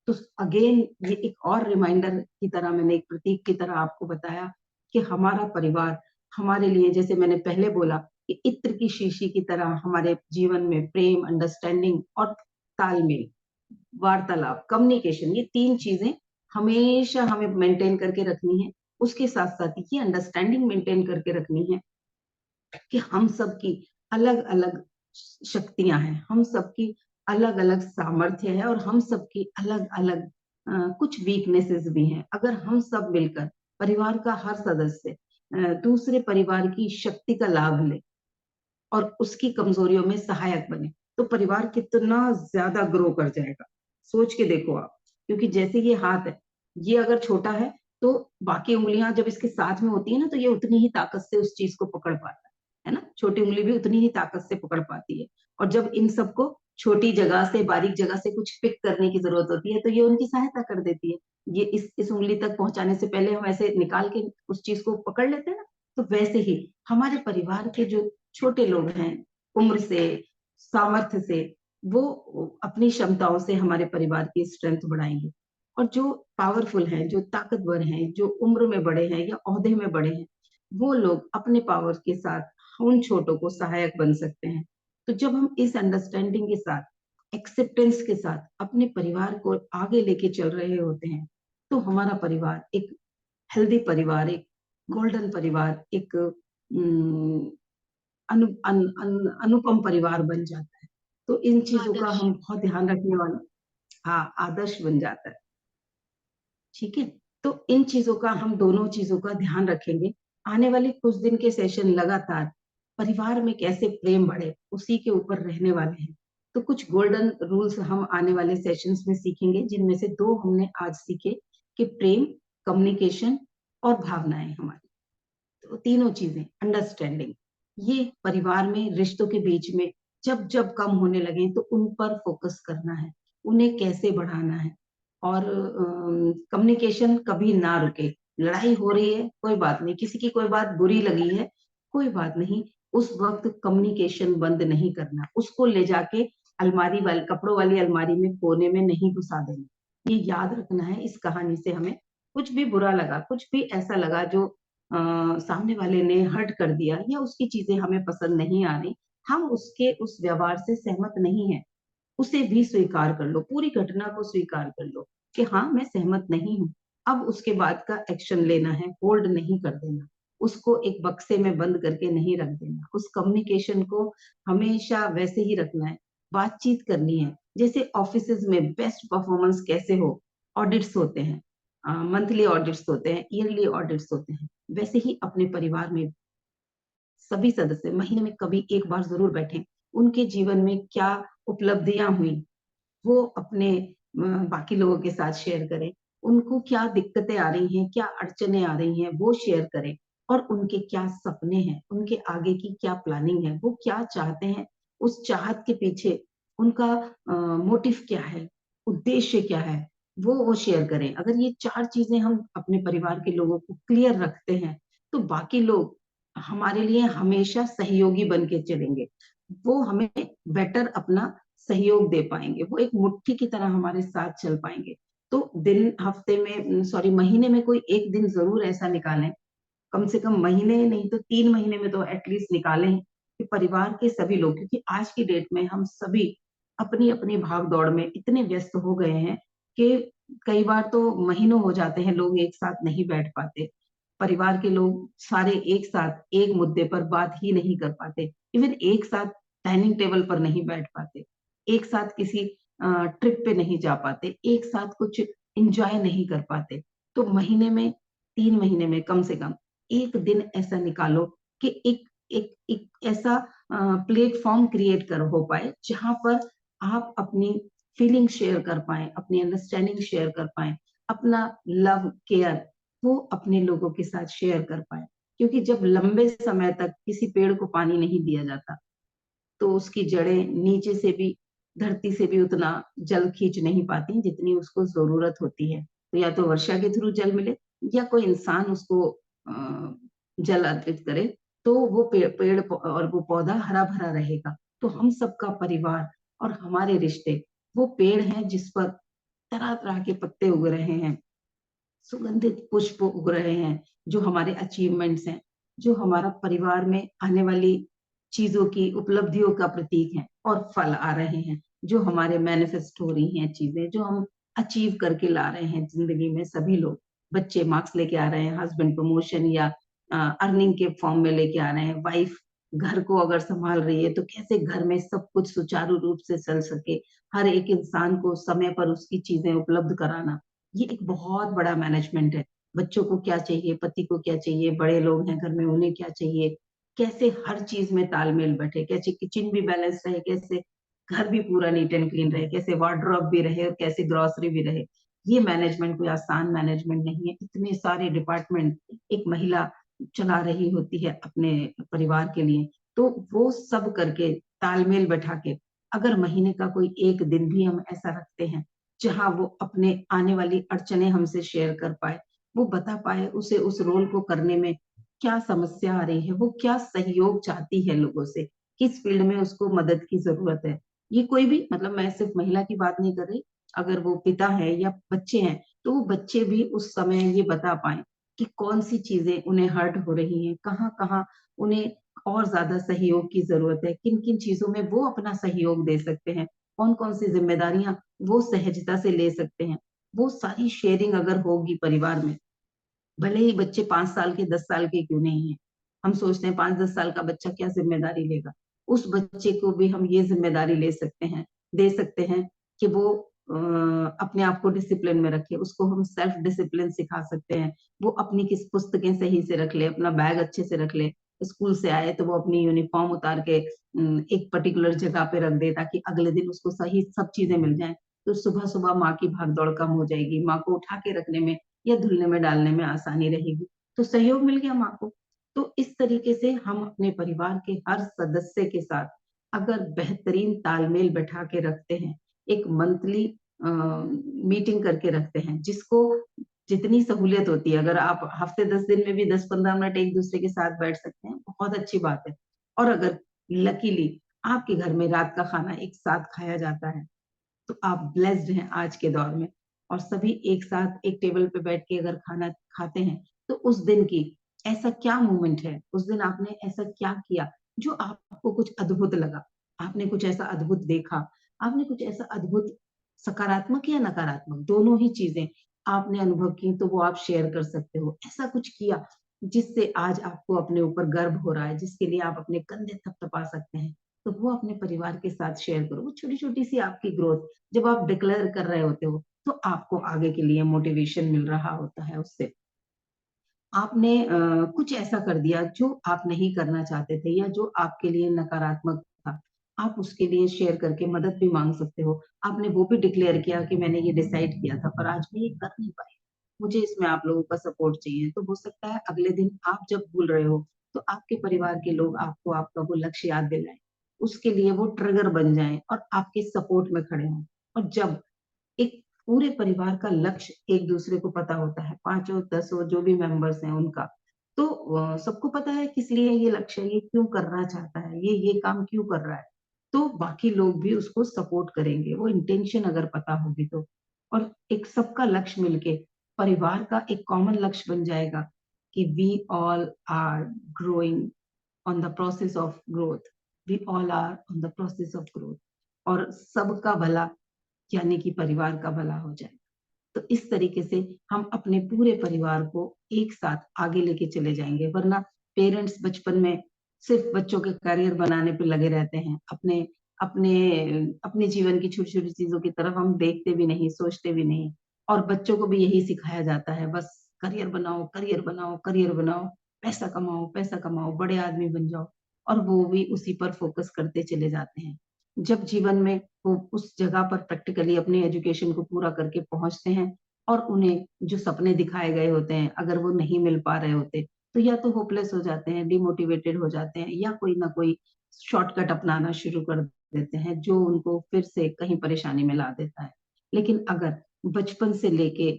तो अगेन ये एक और रिमाइंडर की तरह, मैंने एक प्रतीक की तरह आपको बताया कि हमारा परिवार हमारे लिए, जैसे मैंने पहले बोला, कि इत्र की शीशी की तरह हमारे जीवन में प्रेम, अंडरस्टैंडिंग और तालमेल, वार्तालाप, कम्युनिकेशन, ये तीन चीजें हमेशा हमें मेंटेन करके रखनी है। उसके साथ साथ ये अंडरस्टैंडिंग मेंटेन करके रखनी है कि हम सबकी अलग अलग शक्तियां हैं, हम सबकी अलग अलग सामर्थ्य है, और हम सबकी अलग अलग कुछ वीकनेसेस भी हैं। अगर हम सब मिलकर, परिवार का हर सदस्य दूसरे परिवार की शक्ति का लाभ ले और उसकी कमजोरियों में सहायक बने, तो परिवार कितना ज्यादा ग्रो कर जाएगा। सोच के देखो आप, क्योंकि जैसे ये हाथ है, ये अगर छोटा है तो बाकी उंगलियां जब इसके साथ में होती है ना, तो ये उतनी ही ताकत से उस चीज को पकड़ पाता है ना, छोटी उंगली भी उतनी ही ताकत से पकड़ पाती है। और जब इन सबको छोटी जगह से, बारीक जगह से कुछ पिक करने की जरूरत होती है तो ये उनकी सहायता कर देती है। ये इस उंगली तक पहुंचाने से पहले हम ऐसे निकाल के उस चीज को पकड़ लेते हैं ना। तो वैसे ही हमारे परिवार के जो छोटे लोग हैं, उम्र से, सामर्थ्य से, वो अपनी क्षमताओं से हमारे परिवार की स्ट्रेंथ बढ़ाएंगे। और जो पावरफुल हैं, जो ताकतवर हैं, जो उम्र में बड़े हैं या ओहदे में बड़े हैं, वो लोग अपने पावर के साथ उन छोटों को सहायक बन सकते हैं। तो जब हम इस अंडरस्टैंडिंग के साथ, एक्सेप्टेंस के साथ अपने परिवार को आगे लेके चल रहे होते हैं, तो हमारा परिवार एक हेल्दी परिवार, एक गोल्डन परिवार, एक अनुपम परिवार बन जाता है। तो इन चीजों का आदर्श। हम बहुत ध्यान रखने वाले, हाँ, आदर्श बन जाता है। ठीक है, तो इन चीजों का, हम दोनों चीजों का ध्यान रखेंगे। आने वाले कुछ दिन के सेशन लगातार परिवार में कैसे प्रेम बढ़े, उसी के ऊपर रहने वाले हैं। तो कुछ गोल्डन रूल्स हम आने वाले सेशंस में सीखेंगे, जिनमें से 2 हमने आज सीखे कि प्रेम, कम्युनिकेशन और भावनाएं हमारी। तो तीनों चीजें, अंडरस्टैंडिंग, ये परिवार में रिश्तों के बीच में जब जब कम होने लगे तो उन पर फोकस करना है, उन्हें कैसे बढ़ाना है। और कम्युनिकेशन कभी ना रुके। लड़ाई हो रही है, कोई बात नहीं, किसी की कोई बात बुरी लगी है, कोई बात नहीं, उस वक्त कम्युनिकेशन बंद नहीं करना, उसको ले जाके अलमारी वाली, कपड़ों वाली अलमारी में कोने में नहीं घुसा देना। ये याद रखना है। इस कहानी से हमें कुछ भी बुरा लगा, कुछ भी ऐसा लगा जो सामने वाले ने हर्ट कर दिया या उसकी चीजें हमें पसंद नहीं आ रही, हम उसके उस व्यवहार से सहमत नहीं है, उसे भी स्वीकार कर लो, पूरी घटना को स्वीकार कर लो कि हाँ मैं सहमत नहीं हूँ। अब उसके बाद का एक्शन लेना है, होल्ड नहीं कर देना, उसको एक बक्से में बंद करके नहीं रख देना। उस कम्युनिकेशन को हमेशा वैसे ही रखना है, बातचीत करनी है। जैसे ऑफिसेज में बेस्ट परफॉर्मेंस कैसे हो, ऑडिट्स होते हैं, मंथली ऑडिट्स होते हैं, ईयरली ऑडिट्स होते हैं, वैसे ही अपने परिवार में सभी सदस्य महीने में कभी एक बार जरूर बैठें, उनके जीवन में क्या उपलब्धियां हुई वो अपने बाकी लोगों के साथ शेयर करें, उनको क्या दिक्कतें आ रही हैं, क्या अड़चने आ रही हैं वो शेयर करें, और उनके क्या सपने हैं, उनके आगे की क्या प्लानिंग है, वो क्या चाहते हैं, उस चाहत के पीछे उनका मोटिव क्या है, उद्देश्य क्या है, वो शेयर करें। अगर ये 4 चीजें हम अपने परिवार के लोगों को क्लियर रखते हैं तो बाकी लोग हमारे लिए हमेशा सहयोगी बन के चलेंगे, वो हमें बेटर अपना सहयोग दे पाएंगे, वो एक मुट्ठी की तरह हमारे साथ चल पाएंगे। तो दिन हफ्ते में, सॉरी, महीने में कोई एक दिन जरूर ऐसा निकालें, कम से कम महीने नहीं तो 3 महीने में तो एटलीस्ट निकालें कि परिवार के सभी लोग, क्योंकि आज की डेट में हम सभी अपनी अपनी भाग दौड़ में इतने व्यस्त हो गए हैं कि कई बार तो महीनों हो जाते हैं लोग एक साथ नहीं बैठ पाते, परिवार के लोग सारे एक साथ एक मुद्दे पर बात ही नहीं कर पाते, इवन एक साथ डाइनिंग टेबल पर नहीं बैठ पाते, एक साथ किसी ट्रिप पे नहीं जा पाते, एक साथ कुछ एंजॉय नहीं कर पाते। तो महीने में, 3 महीने में कम से कम एक दिन ऐसा निकालो कि एक ऐसा प्लेटफॉर्म क्रिएट कर हो पाए जहां पर आप अपनी फीलिंग शेयर कर पाए, अपनी अंडरस्टैंडिंग शेयर कर पाए, अपना लव केयर वो अपने लोगों के साथ शेयर कर पाए। क्योंकि जब लंबे समय तक किसी पेड़ को पानी नहीं दिया जाता तो उसकी जड़ें नीचे से भी, धरती से भी उतना जल खींच नहीं पाती जितनी उसको जरूरत होती है। तो या तो वर्षा के थ्रू जल मिले या कोई इंसान उसको जल अर्पित करे, तो वो पेड़ और वो पौधा हरा भरा रहेगा। तो हम सबका परिवार और हमारे रिश्ते वो पेड़ हैं जिस पर तरह तरह के पत्ते उग रहे हैं, सुगंधित पुष्प उग रहे हैं, जो हमारे अचीवमेंट्स हैं, जो हमारा परिवार में आने वाली चीजों की उपलब्धियों का प्रतीक है, और फल आ रहे हैं जो हमारे मैनिफेस्ट हो रही हैं, चीजें जो हम अचीव करके ला रहे हैं जिंदगी में। सभी लोग, बच्चे मार्क्स लेके आ रहे हैं, हस्बैंड प्रमोशन या अर्निंग के फॉर्म में लेके आ रहे हैं, वाइफ घर को अगर संभाल रही है तो कैसे घर में सब कुछ सुचारू रूप से चल सके, हर एक इंसान को समय पर उसकी चीजें उपलब्ध कराना, ये एक बहुत बड़ा मैनेजमेंट है। बच्चों को क्या चाहिए, पति को क्या चाहिए, बड़े लोग हैं घर में उन्हें क्या चाहिए, कैसे हर चीज में तालमेल बैठे, कैसे किचन भी बैलेंस रहे, कैसे घर भी पूरा नीट एंड क्लीन रहे, कैसे वार्डरोब भी रहे और कैसे ग्रोसरी भी रहे। ये मैनेजमेंट कोई आसान मैनेजमेंट नहीं है। इतने सारे डिपार्टमेंट एक महिला चला रही होती है अपने परिवार के लिए, तो वो सब करके तालमेल बैठा के अगर महीने का कोई एक दिन भी हम ऐसा रखते हैं जहां वो अपने आने वाली अड़चने हमसे शेयर कर पाए, वो बता पाए उसे उस रोल को करने में क्या समस्या आ रही है, वो क्या सहयोग चाहती है लोगों से, किस फील्ड में उसको मदद की जरूरत है। ये कोई भी, मतलब मैं सिर्फ महिला की बात नहीं कर रही, अगर वो पिता है या बच्चे हैं तो वो बच्चे भी उस समय ये बता पाए कि कौन सी चीजें उन्हें हर्ट हो रही हैं, कहाँ कहाँ उन्हें और ज्यादा सहयोग की जरूरत है, किन किन चीजों में वो अपना सहयोग दे सकते हैं, कौन कौन सी जिम्मेदारियां वो सहजता से ले सकते हैं। वो सारी शेयरिंग अगर होगी परिवार में, भले ही बच्चे 5 साल के 10 साल के क्यों नहीं है, हम सोचते हैं 5-10 साल का बच्चा क्या जिम्मेदारी लेगा, उस बच्चे को भी हम ये जिम्मेदारी ले सकते हैं, दे सकते हैं कि वो अपने आप को डिसिप्लिन में रखे, उसको हम सेल्फ डिसिप्लिन सिखा सकते हैं। वो अपनी किस पुस्तकें सही से रख ले, अपना बैग अच्छे से रख ले, स्कूल से आए तो वो अपनी यूनिफॉर्म उतार के एक पर्टिकुलर जगह पे रख दे ताकि अगले दिन उसको सही सब चीजें मिल जाएं। तो सुबह सुबह माँ की भागदौड़ कम हो जाएगी, माँ को उठा के रखने में या धुलने में डालने में आसानी रहेगी, तो सहयोग मिल गया माँ को। तो इस तरीके से हम अपने परिवार के हर सदस्य के साथ अगर बेहतरीन तालमेल बैठा के रखते हैं, एक मंथली मीटिंग करके रखते हैं, जिसको जितनी सहूलियत होती है, अगर आप हफ्ते 10 दिन में भी 10-15 मिनट एक दूसरे के साथ बैठ सकते हैं, बहुत अच्छी बात है। और अगर लकीली आपके घर में रात का खाना एक साथ खाया जाता है, तो आप ब्लेस्ड हैं आज के दौर में। और सभी एक साथ एक टेबल पे बैठ के अगर खाना खाते हैं, तो उस दिन की ऐसा क्या मोमेंट है, उस दिन आपने ऐसा क्या किया जो आपको कुछ अद्भुत लगा, आपने कुछ ऐसा अद्भुत देखा, आपने कुछ ऐसा अद्भुत सकारात्मक या नकारात्मक दोनों ही चीजें आपने अनुभव की, तो वो आप शेयर कर सकते हो। ऐसा कुछ किया जिससे आज आपको अपने ऊपर गर्व हो रहा है, जिसके लिए आप अपने कंधे थपथपा सकते हैं, तो वो अपने परिवार के साथ शेयर करो। वो छोटी छोटी सी आपकी ग्रोथ जब आप डिक्लेयर कर रहे होते हो, तो आपको आगे के लिए मोटिवेशन मिल रहा होता है उससे। आपने कुछ ऐसा कर दिया जो आप नहीं करना चाहते थे या जो आपके लिए नकारात्मक था, आप उसके लिए शेयर करके मदद भी मांग सकते हो। आपने वो भी डिक्लेयर किया कि मैंने ये डिसाइड किया था पर आज मैं ये कर नहीं पाई, मुझे इसमें आप लोगों का सपोर्ट चाहिए। तो हो सकता है अगले दिन आप जब भूल रहे हो, तो आपके परिवार के लोग आपको आपका वो लक्ष्य याद दिलाएं, उसके लिए वो ट्रिगर बन जाएं और आपके सपोर्ट में खड़े हों। और जब एक पूरे परिवार का लक्ष्य एक दूसरे को पता होता है, पांचों दसों जो भी मेंबर्स हैं उनका, तो सबको पता है किस लिए ये लक्ष्य है, ये क्यों करना चाहता है, ये काम क्यों कर रहा है, तो बाकी लोग भी उसको सपोर्ट करेंगे, वो इंटेंशन अगर पता होगी तो। और एक सबका लक्ष्य मिलके परिवार का एक कॉमन लक्ष्य बन जाएगा कि we all are growing on the process of growth, we all are on the process of growth, और सबका भला यानी कि परिवार का भला हो जाए। तो इस तरीके से हम अपने पूरे परिवार को एक साथ आगे लेके चले जाएंगे। वरना पेरेंट्स बचपन में सिर्फ बच्चों के करियर बनाने पे लगे रहते हैं, अपने अपने अपने जीवन की छोटी छोटी चीजों की तरफ हम देखते भी नहीं, सोचते भी नहीं। और बच्चों को भी यही सिखाया जाता है, बस करियर बनाओ, करियर बनाओ, करियर बनाओ, पैसा कमाओ, पैसा कमाओ, बड़े आदमी बन जाओ, और वो भी उसी पर फोकस करते चले जाते हैं। जब जीवन में वो उस जगह पर प्रैक्टिकली अपने एजुकेशन को पूरा करके पहुंचते हैं, और उन्हें जो सपने दिखाए गए होते हैं अगर वो नहीं मिल पा रहे होते, तो या तो होपलेस हो जाते हैं, डिमोटिवेटेड हो जाते हैं, या कोई ना कोई शॉर्टकट अपनाना शुरू कर देते हैं जो उनको फिर से कहीं परेशानी में ला देता है। लेकिन अगर बचपन से लेके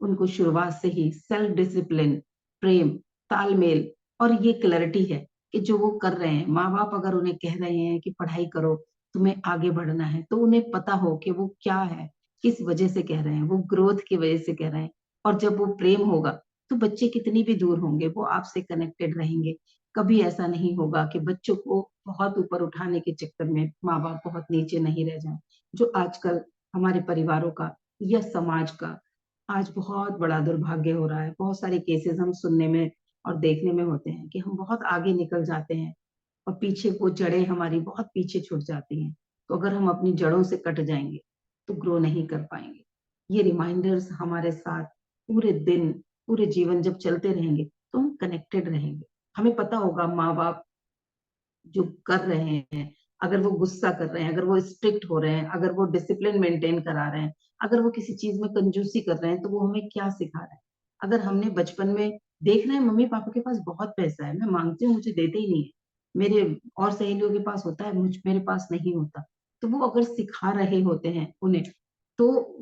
उनको शुरुआत से ही सेल्फ डिसिप्लिन, प्रेम, तालमेल और ये क्लैरिटी है कि जो वो कर रहे हैं, माँ बाप अगर उन्हें कह रहे हैं कि पढ़ाई करो, तुम्हें आगे बढ़ना है, तो उन्हें पता हो कि वो क्या है, किस वजह से कह रहे हैं, वो ग्रोथ की वजह से कह रहे हैं। और जब वो प्रेम होगा, तो बच्चे कितनी भी दूर होंगे वो आपसे कनेक्टेड रहेंगे। कभी ऐसा नहीं होगा कि बच्चों को बहुत ऊपर उठाने के चक्कर में माँ बाप बहुत नीचे नहीं रह जाए, जो आजकल हमारे परिवारों का या समाज का आज बहुत बड़ा दुर्भाग्य हो रहा है। बहुत सारे केसेस हम सुनने में और देखने में होते हैं कि हम बहुत आगे निकल जाते हैं और पीछे वो जड़ें हमारी बहुत पीछे छूट जाती हैं। तो अगर हम अपनी जड़ों से कट जाएंगे, तो ग्रो नहीं कर पाएंगे। ये रिमाइंडर्स हमारे साथ पूरे दिन, पूरे जीवन जब चलते रहेंगे, तो हम कनेक्टेड रहेंगे। हमें पता होगा माँ बाप जो कर रहे हैं, अगर वो गुस्सा कर रहे हैं, अगर वो स्ट्रिक्ट हो रहे हैं, अगर वो डिसिप्लिन मेंटेन करा रहे हैं, अगर वो किसी चीज में कंजूसी कर रहे हैं, तो वो हमें क्या सिखा रहे हैं। अगर हमने बचपन में देख रहे हैं मम्मी पापा के पास बहुत पैसा है, मैं मांगती हूँ मुझे देते ही नहीं है, मेरे और सहेलियों के पास होता है, मेरे पास नहीं होता, तो वो अगर सिखा रहे होते हैं उन्हें, तो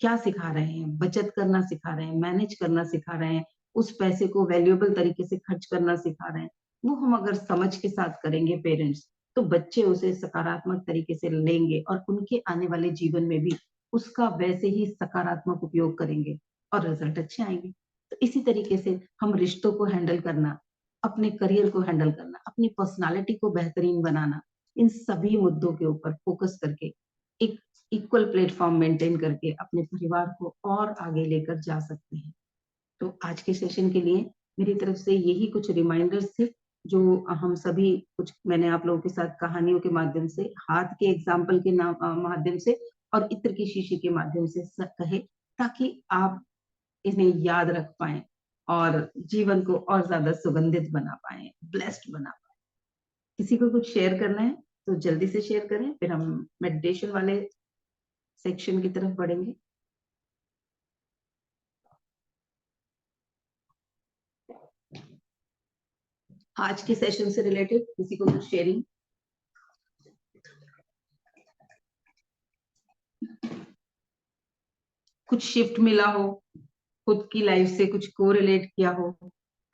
क्या सिखा रहे हैं, बचत करना सिखा रहे हैं, मैनेज करना सिखा रहे हैं, उस पैसे को वैल्यूएबल तरीके से खर्च करना सिखा रहे हैं। वो हम अगर समझ के साथ करेंगे पेरेंट्स, तो बच्चे उसे सकारात्मक तरीके से लेंगे और उनके आने वाले जीवन में भी उसका वैसे ही सकारात्मक उपयोग करेंगे और रिजल्ट अच्छे आएंगे। तो इसी तरीके से हम रिश्तों को हैंडल करना, अपने करियर को हैंडल करना, अपनी पर्सनालिटी को बेहतरीन बनाना, इन सभी मुद्दों के ऊपर फोकस करके एक इक्वल प्लेटफॉर्म मेंटेन करके अपने परिवार को और आगे लेकर जा सकते हैं। तो आज के सेशन के लिए मेरी तरफ से यही कुछ रिमाइंडर्स थे, जो हम सभी कुछ मैंने आप लोगों के साथ कहानियों के माध्यम से, हाथ के एग्जाम्पल के माध्यम से और इत्र की शीशी के माध्यम से कहे, ताकि आप इन्हें याद रख पाए और जीवन को और ज्यादा सुगंधित बना पाए, ब्लेस्ड बना पाए। किसी को कुछ शेयर करना है तो जल्दी से शेयर करें, फिर हम मेडिटेशन वाले सेक्शन की तरफ बढ़ेंगे। आज के सेशन से रिलेटेड किसी को कुछ शेयरिंग? कुछ शिफ्ट मिला हो, खुद की लाइफ से कुछ कोरिलेट किया हो,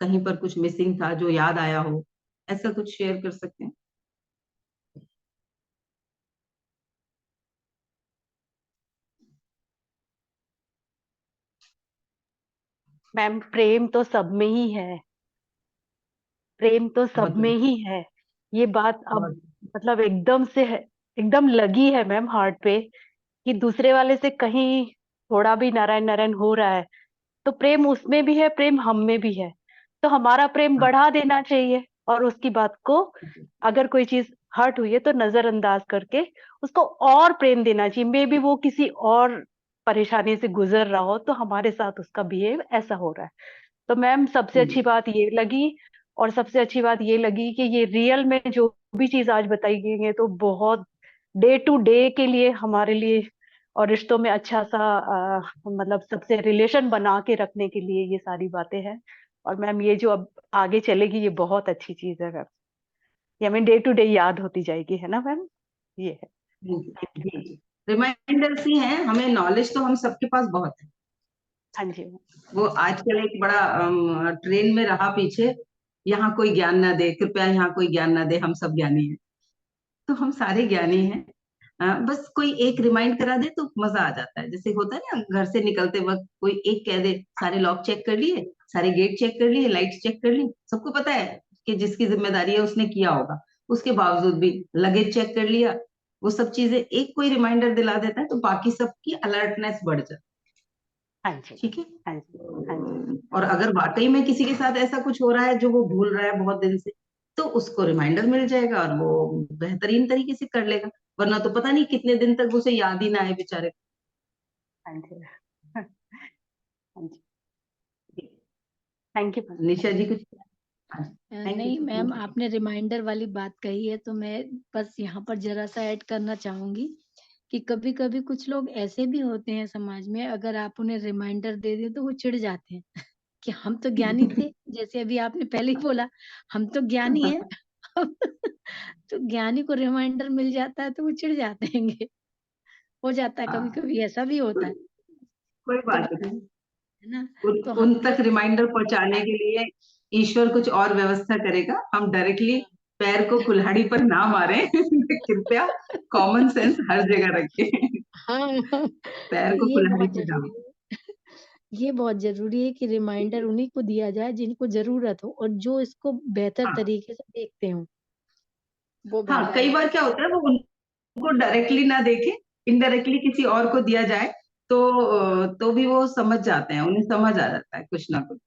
कहीं पर कुछ मिसिंग था जो याद आया हो, ऐसा कुछ शेयर कर सकते हैं। मैम प्रेम तो सब में ही है, प्रेम तो सब बहुत में बढ़िया, ही है। ये बात अब बहुत मतलब एकदम से है, एकदम लगी है मैम हार्ट पे, कि दूसरे वाले से कहीं थोड़ा भी नारायण नारायण हो रहा है तो प्रेम उसमें भी है, प्रेम हम में भी है। तो हमारा प्रेम हाँ, बढ़ा देना चाहिए, और उसकी बात को अगर कोई चीज हर्ट हुई है तो नजरअंदाज करके उसको और प्रेम देना चाहिए। मे बी वो किसी और परेशानी से गुजर रहा हो तो हमारे साथ उसका बिहेव ऐसा हो रहा है। तो मैम सबसे अच्छी बात ये लगी, और सबसे अच्छी बात ये लगी कि ये रियल में जो भी चीज आज बताई गई है तो बहुत डे टू डे के लिए हमारे लिए और रिश्तों में अच्छा सा मतलब सबसे रिलेशन बना के रखने के लिए ये सारी बातें हैं। और मैम ये जो अब आगे चलेगी ये बहुत अच्छी चीज है मैम, ये हमें डे टू डे याद होती जाएगी, है ना मैम? ये है। Thank you. जी। रिमाइंडर्स ही हैं, हमें नॉलेज तो हम सबके पास बहुत है। हाँ जी मैम। वो आजकल एक बड़ा ट्रेन में रहा पीछे, यहाँ कोई ज्ञान ना दे, कृपया यहाँ कोई ज्ञान ना दे, हम सब ज्ञानी हैं। तो हम सारे ज्ञानी हैं। बस कोई एक रिमाइंड करा दे तो मजा आ जाता है। जैसे होता है ना, घर से निकलते वक्त कोई एक कह दे सारे लॉक चेक कर लिए, सारे गेट चेक कर लिए, लाइट्स चेक कर ली, सबको पता है कि जिसकी जिम्मेदारी है उसने किया होगा। उसके बावजूद भी लगेज चेक कर लिया, वो सब चीजें एक कोई रिमाइंडर दिला देता है तो बाकी सबकी अलर्टनेस बढ़ जाती हाँ है। जी। ठीक है। हाँ जी। हाँ जी। और अगर वाकई में किसी के साथ ऐसा कुछ हो रहा है जो वो भूल रहा है बहुत दिन से, तो उसको रिमाइंडर मिल जाएगा और वो बेहतरीन तरीके से कर लेगा। वरना तो पता नहीं कितने दिन तक उसे याद ही ना आए बेचारे हाँ जी। हाँ जी। को। Thank you ma'am. Nisha ji कुछ? हाँ जी, थैंक नहीं मैम, यू। आपने रिमाइंडर वाली बात कही है तो मैं बस यहाँ पर जरा सा ऐड करना चाहूंगी कि कभी कभी कुछ लोग ऐसे भी होते हैं समाज में, अगर आप उन्हें रिमाइंडर दे दें तो वो चिढ़ जाते हैं कि हम तो ज्ञानी थे, जैसे अभी आपने पहले ही बोला हम तो ज्ञानी हैं। तो ज्ञानी को रिमाइंडर मिल जाता है तो वो चिढ़ जाते हैं। हो जाता है, कभी हाँ, कभी ऐसा भी होता है। कोई तो बात नहीं। है ना, उन, तो उन हमें तक रिमाइंडर पहुंचाने के लिए ईश्वर कुछ और व्यवस्था करेगा। हम डायरेक्टली पैर को कुल्हाड़ी पर ना मारें। कृपया कॉमन सेंस हर जगह रखें। हाँ, पैर तो को ये कुल्हाड़ी बहुत पर ना जरूरी है। ये बहुत जरूरी है कि रिमाइंडर उन्हीं को दिया जाए जिनको जरूरत हो और जो इसको बेहतर मारें। हाँ, तरीके से देखते हो, वो हाँ, भेजा कई जाए। बार क्या होता है वो उनको डायरेक्टली ना देके इनडायरेक्टली किसी और को दिया जाए तो भी वो समझ जाते हैं, उन्हें समझ आ जाता है कुछ ना कुछ।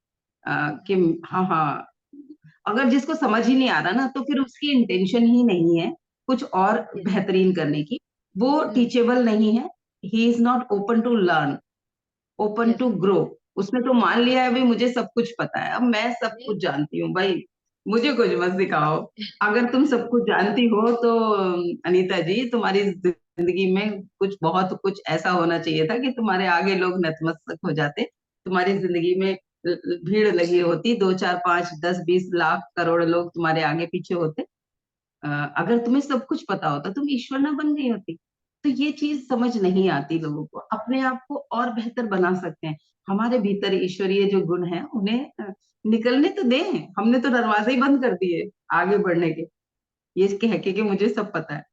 कि हाँ, हाँ, अगर जिसको समझ ही नहीं आ रहा ना तो फिर उसकी इंटेंशन ही नहीं है कुछ और यस। बेहतरीन करने की। वो टीचेबल नहीं है। He is not open to learn, open yes. To grow. उसने तो मान लिया है भाई मुझे सब कुछ पता है, अब मैं सब नहीं, कुछ जानती हूँ भाई, मुझे कुछ मत सिखाओ। अगर तुम सब कुछ जानती हो तो अनीता जी तुम्हारी जिंदगी में कुछ बहुत कुछ ऐसा होना चाहिए था कि तुम्हारे आगे लोग नतमस्तक हो जाते। तुम्हारी जिंदगी में भीड़ लगी होती, 2 4 5 10 20 लाख करोड़ लोग तुम्हारे आगे पीछे होते। अगर तुम्हें सब कुछ पता होता तुम ईश्वर ना बन गई होती। तो ये चीज समझ नहीं आती लोगों को। अपने आप को और बेहतर बना सकते हैं। हमारे भीतर ईश्वरीय जो गुण है उन्हें निकलने तो दें। हमने तो दरवाजे ही बंद कर दिए आगे बढ़ने के, ये कह के कि मुझे सब पता है।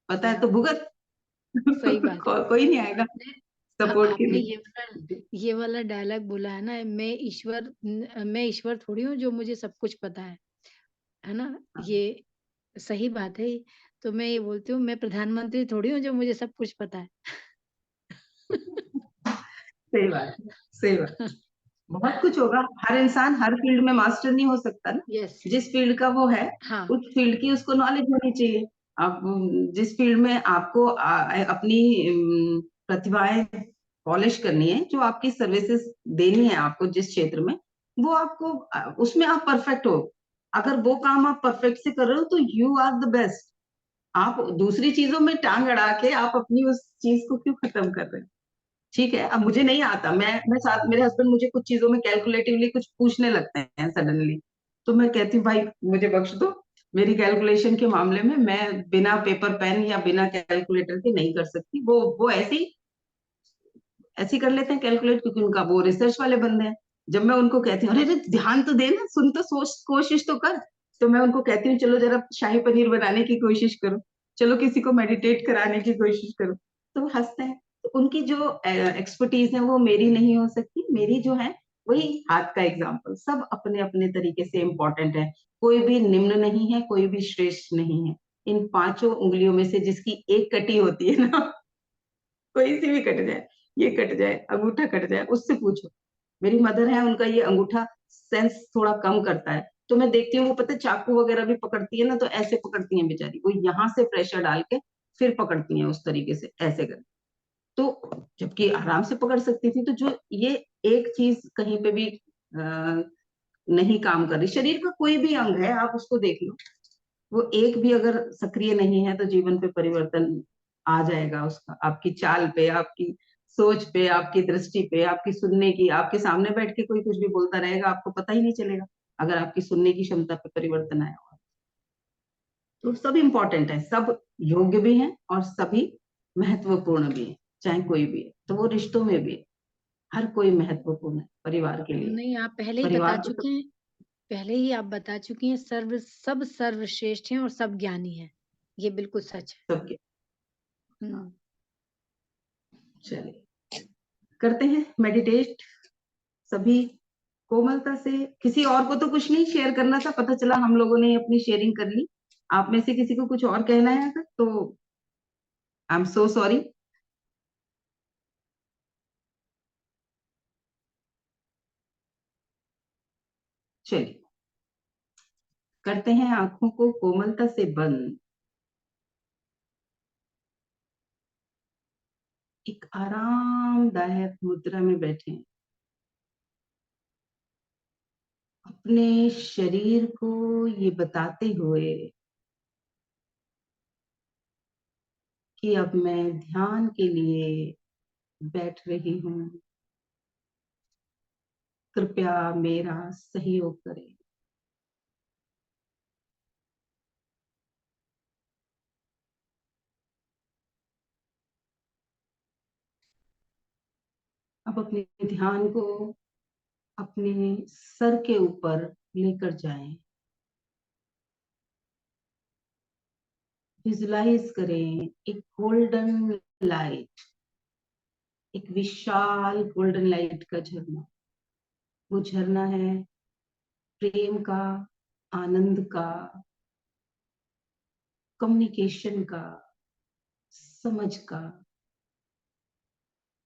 पता है तो भुगत। सही बात है। कोई नहीं आएगा आपने सपोर्ट के आपने लिए। ये वाला डायलॉग बोला है ना, मैं ईश्वर थोड़ी हूँ जो मुझे सब कुछ पता है ना, ये सही बात है। तो मैं ये बोलती हूँ, मैं प्रधानमंत्री थोड़ी हूँ जो मुझे सब कुछ पता है। सही बात है, सही बात। बहुत कुछ होगा। हर इंसान हर फील्ड में मास्टर नहीं हो सकता ना। यस। जिस फील्ड का वो है हाँ। उस फील्ड की उसको नॉलेज होनी चाहिए। आप जिस फील्ड में आपको अपनी प्रतिभाएं पॉलिश करनी है, जो आपकी सर्विसेज देनी है आपको जिस क्षेत्र में, वो आपको उसमें आप परफेक्ट हो। अगर वो काम आप परफेक्ट से कर रहे हो तो यू आर द बेस्ट। आप दूसरी चीजों में टांग अड़ा के आप अपनी उस चीज को क्यों खत्म कर रहे हैं? ठीक है, अब मुझे नहीं आता, मैं साथ मेरे हस्बैंड मुझे कुछ चीजों में कैलकुलेटिवली कुछ पूछने लगते हैं सडनली, तो मैं कहती हूँ भाई मुझे बख्श दो, मेरी कैलकुलेशन के मामले में मैं बिना पेपर पेन या बिना कैलकुलेटर के नहीं कर सकती। वो ऐसे ही कर लेते हैं कैलकुलेट, क्योंकि उनका वो रिसर्च वाले बंदे हैं। जब मैं उनको कहती हूँ अरे अरे ध्यान तो दे ना, सुन तो सोच, कोशिश तो कर, तो मैं उनको कहती हूँ चलो जरा शाही पनीर बनाने की कोशिश करो, चलो किसी को मेडिटेट कराने की कोशिश करो, तो वो हंसते हैं। तो उनकी जो एक्सपर्टीज है वो मेरी नहीं हो सकती। मेरी जो है वही हाथ का एग्जाम्पल, सब अपने अपने तरीके से इम्पोर्टेंट है। कोई भी निम्न नहीं है, कोई भी श्रेष्ठ नहीं है। इन पांचों उंगलियों में से जिसकी एक कटी होती है ना, कोई सी भी कट जाए, ये कट जाए, अंगूठा कट जाए, उससे पूछो। मेरी मदर है, उनका ये अंगूठा सेंस थोड़ा कम करता है, तो मैं देखती हूँ वो पता है चाकू वगैरह भी पकड़ती है ना, तो ऐसे पकड़ती है बेचारी, वो यहाँ से प्रेशर डाल के फिर पकड़ती है उस तरीके से ऐसे कर, तो जबकि आराम से पकड़ सकती थी। तो जो ये एक चीज कहीं पे भी नहीं काम कर रही, शरीर का कोई भी अंग है आप उसको देख लो, वो एक भी अगर सक्रिय नहीं है तो जीवन पे परिवर्तन आ जाएगा उसका, आपकी चाल पे, आपकी सोच पे, आपकी दृष्टि पे, आपकी सुनने की, आपके सामने बैठ के कोई कुछ भी बोलता रहेगा आपको पता ही नहीं चलेगा अगर आपकी सुनने की क्षमता पे परिवर्तन आया होगा। तो सब इम्पोर्टेंट है, सब योग्य भी हैं और सभी महत्वपूर्ण भी है, चाहे कोई भी है। तो वो रिश्तों में भी है, हर कोई महत्वपूर्ण है परिवार के लिए। नहीं, आप पहले ही बता परिवार तो चुके हैं, पहले ही आप बता चुकी हैं, सब सर्वश्रेष्ठ हैं और सब ज्ञानी हैं, ये बिल्कुल सच है। सबके। हम्म। चलिए करते हैं मेडिटेट सभी कोमलता से। किसी और को तो कुछ नहीं शेयर करना था, पता चला हम लोगों ने अपनी शेयरिंग कर ली। आप में से किसी को कुछ और कहना है अगर तो आई एम सो सॉरी। चलिए करते हैं आंखों को कोमलता से बंद, एक आरामदायक मुद्रा में बैठे, अपने शरीर को ये बताते हुए कि अब मैं ध्यान के लिए बैठ रही हूँ, कृपया मेरा सहयोग करें। अब अपने ध्यान को अपने सर के ऊपर लेकर जाएं, विजुलाइज करें एक गोल्डन लाइट, एक विशाल गोल्डन लाइट का झरना। वो झरना है प्रेम का, आनंद का, कम्युनिकेशन का, समझ का,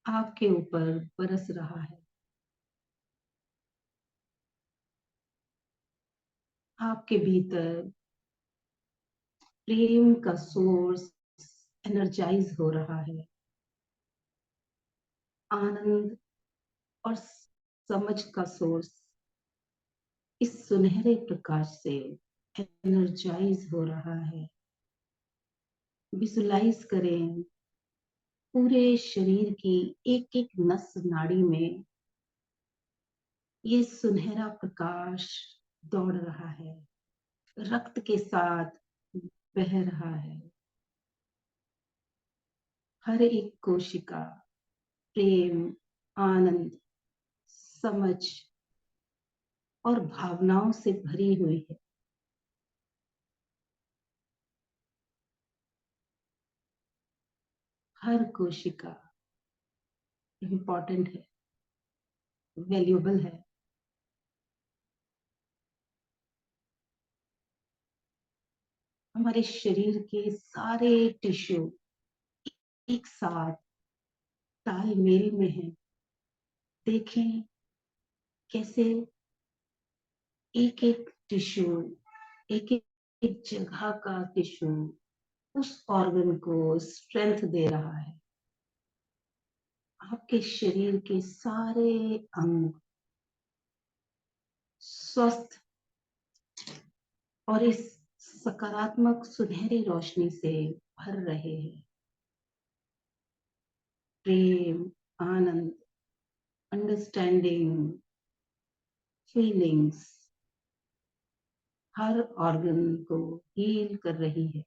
आपके ऊपर बरस रहा है। आपके भीतर प्रेम का सोर्स एनर्जाइज हो रहा है, आनंद और समझ का सोर्स इस सुनहरे प्रकाश से एनर्जाइज हो रहा है। विजुलाइज करें पूरे शरीर की एक एक नस नाड़ी में ये सुनहरा प्रकाश दौड़ रहा है, रक्त के साथ बह रहा है। हर एक कोशिका प्रेम, आनंद, समझ और भावनाओं से भरी हुई है। हर कोशिका इम्पोर्टेंट है, वैल्यूएबल है। हमारे शरीर के सारे टिश्यू एक साथ तालमेल में है। देखें कैसे एक एक टिश्यू, एक एक जगह का टिश्यू उस ऑर्गन को स्ट्रेंथ दे रहा है। आपके शरीर के सारे अंग स्वस्थ और इस सकारात्मक सुनहरी रोशनी से भर रहे हैं। प्रेम, आनंद, अंडरस्टैंडिंग, फीलिंग्स हर ऑर्गन को हील कर रही है।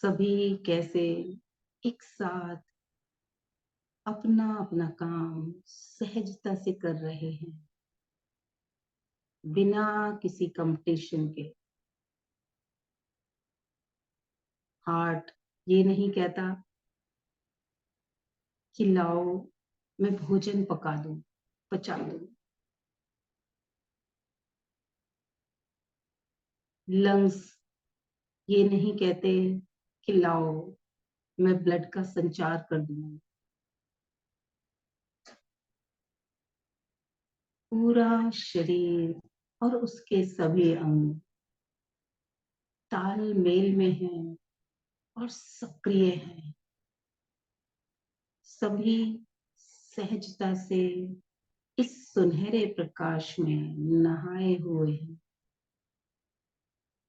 सभी कैसे एक साथ अपना अपना काम सहजता से कर रहे हैं, बिना किसी कंपटीशन के। हार्ट ये नहीं कहता कि लाओ मैं भोजन पचा दूं। लंग्स ये नहीं कहते कि लाओ मैं ब्लड का संचार कर दूं। पूरा शरीर और उसके सभी अंग तालमेल में हैं और सक्रिय हैं। सभी सहजता से इस सुनहरे प्रकाश में नहाए हुए हैं।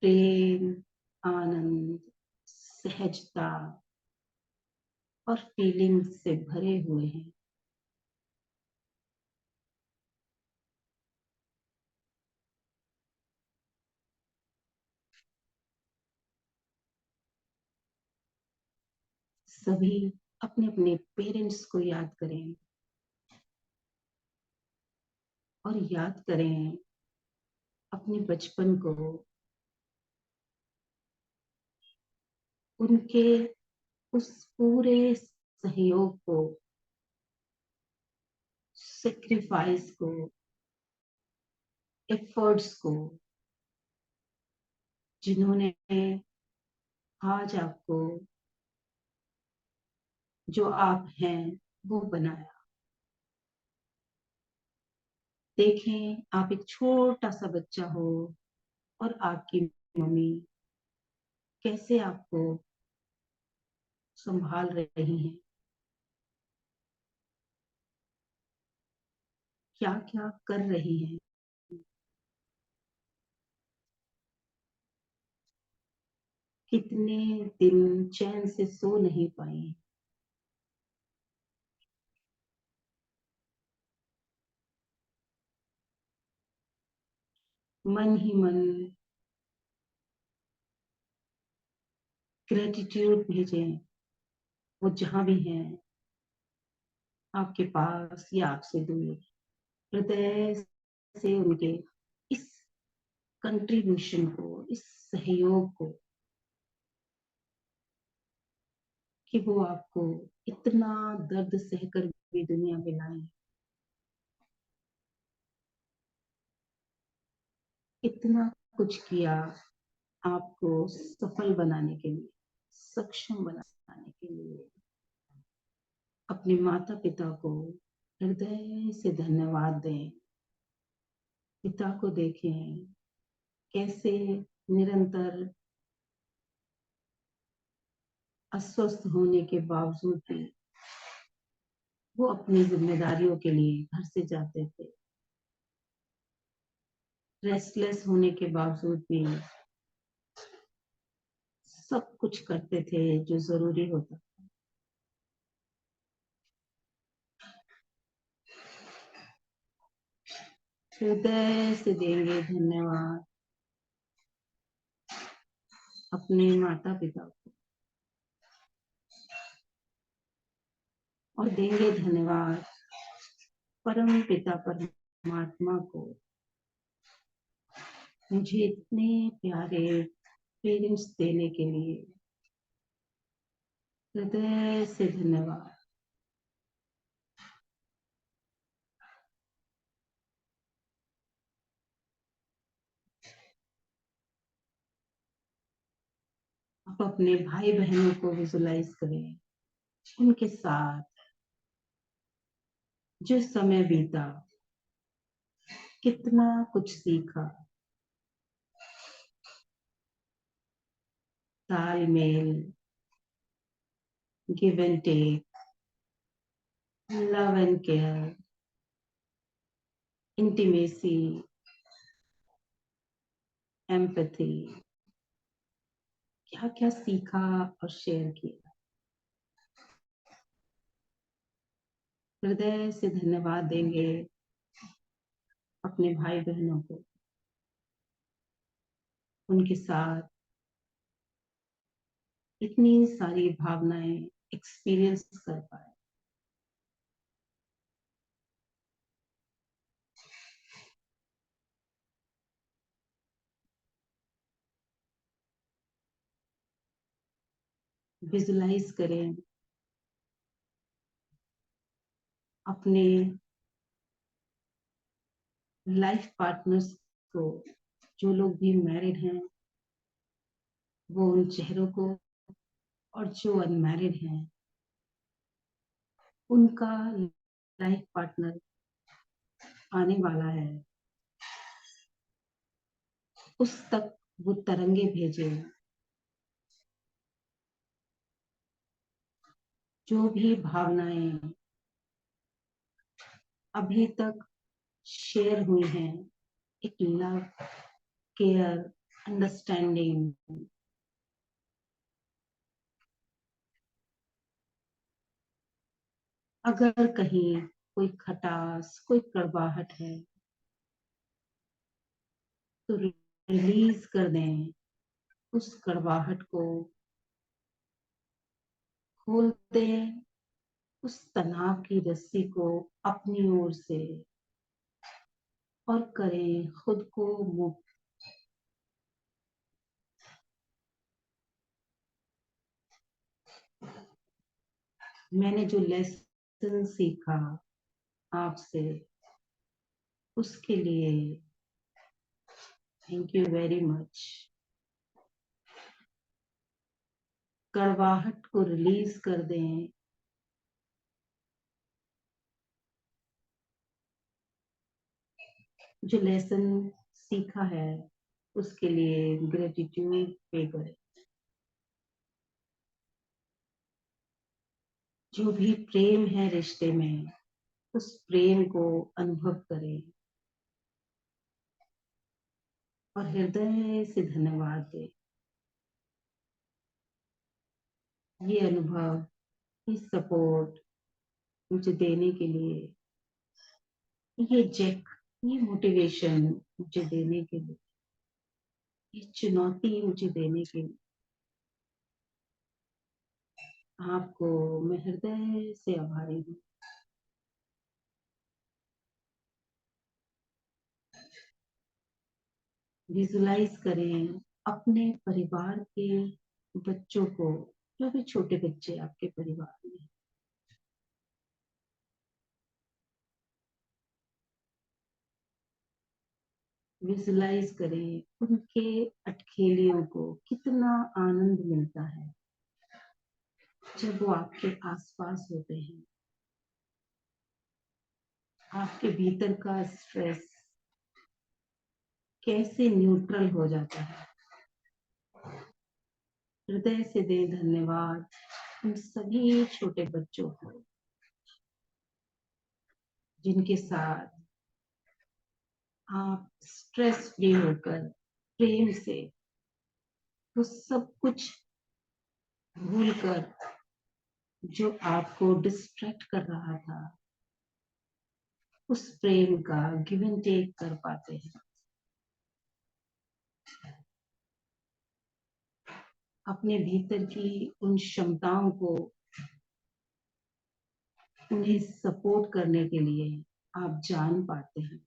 प्रेम, आनंद, सहजता और फीलिंग से भरे हुए हैं। सभी अपने अपने पेरेंट्स को याद करें और याद करें अपने बचपन को, उनके उस पूरे सहयोग को, सेक्रीफाइस को, एफर्ट्स को, जिन्होंने आज आपको जो आप हैं वो बनाया। देखें आप एक छोटा सा बच्चा हो और आपकी मम्मी कैसे आपको संभाल रही हैं, क्या क्या कर रही हैं। कितने दिन चैन से सो नहीं पाई। मन ही मन ग्रेटिट्यूड भेजें, वो जहां भी हैं, आपके पास या आपसे दूर। हृदय से उनके इस कंट्रीब्यूशन को, इस सहयोग को, कि वो आपको इतना दर्द सहकर भी दुनिया में लाए, इतना कुछ किया आपको सफल बनाने के लिए, सक्षम बनाने के लिए। अपने माता पिता को हृदय से धन्यवाद दें। पिता को देखें कैसे निरंतर अस्वस्थ होने के बावजूद भी वो अपनी जिम्मेदारियों के लिए घर से जाते थे। रेस्टलेस होने के बावजूद भी सब कुछ करते थे जो जरूरी होता। हृदय से देंगे धन्यवाद अपने माता पिता को, और देंगे धन्यवाद परम पिता परमात्मा को, मुझे इतने प्यारे पेरेंट्स देने के लिए। हृदय से धन्यवाद। आप अपने भाई बहनों को विजुलाइज करें, उनके साथ जो समय बीता, कितना कुछ सीखा। तालमेल, give and take, love and care, intimacy, empathy, क्या क्या सीखा और शेयर किया। हृदय से धन्यवाद देंगे अपने भाई बहनों को, उनके साथ इतनी सारी भावनाएं एक्सपीरियंस कर पाए। विजुलाइज करें अपने लाइफ पार्टनर्स को, जो लोग भी मैरिड हैं वो उन चेहरों को, और जो अनमैरिड हैं उनका लाइफ पार्टनर आने वाला है, उस तक वो तरंगे भेजे। जो भी भावनाएं अभी तक शेयर हुई हैं, एक लव, केयर, अंडरस्टैंडिंग, अगर कहीं कोई खटास, कोई कड़वाहट है तो रिलीज कर दें उस कड़वाहट को, खोल दें उस तनाव की रस्सी को अपनी ओर से, और करें खुद को मुक्त। मैंने जो लेसन सीखा आपसे, उसके लिए थैंक यू वेरी मच। कड़वाहट को रिलीज कर दें, जो लेसन सीखा है उसके लिए ग्रेटिट्यूड पे करें। जो भी प्रेम है रिश्ते में, उस प्रेम को अनुभव करें और हृदय से धन्यवाद दें। ये अनुभव, ये सपोर्ट मुझे देने के लिए, ये जेक, ये मोटिवेशन मुझे देने के लिए, ये चुनौती मुझे देने के लिए आपको मैं हृदय से आभारी हूँ। विजुलाइज करें अपने परिवार के बच्चों को, जो भी छोटे बच्चे आपके परिवार में, विजुलाइज करें उनके अटखेलियों को। कितना आनंद मिलता है जब वो आपके आसपास होते हैं। आपके भीतर का स्ट्रेस कैसे न्यूट्रल हो जाता है। हृदय से दे धन्यवाद उन सभी छोटे बच्चों को जिनके साथ आप स्ट्रेस फ्री होकर प्रेम से वो सब कुछ भूलकर, जो आपको डिस्ट्रैक्ट कर रहा था, उस प्रेम का गिव एंड टेक कर पाते हैं। अपने भीतर की उन क्षमताओं को, उन्हें सपोर्ट करने के लिए आप जान पाते हैं।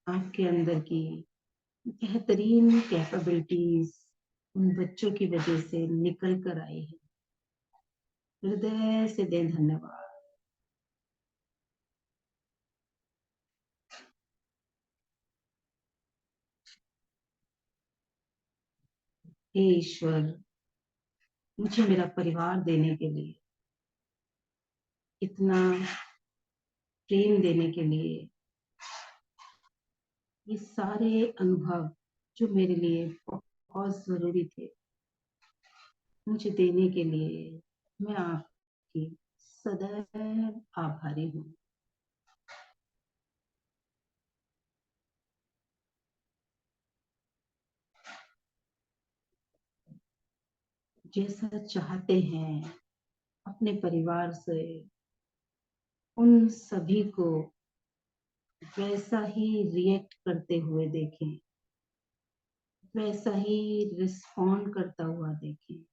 आपके अंदर की बेहतरीन कैपेबिलिटीज उन बच्चों की वजह से निकल कर आई है। हृदय से दे धन्यवाद। हे ईश्वर, मुझे मेरा परिवार देने के लिए, इतना प्रेम देने के लिए, ये सारे अनुभव जो मेरे लिए बहुत जरूरी थे मुझे देने के लिए। मैं आपकी सदैव आभारी हूँ। जैसा चाहते हैं अपने परिवार से उन सभी को वैसा ही रिएक्ट करते हुए देखें, वैसा ही रिस्पॉन्ड करता हुआ देखें।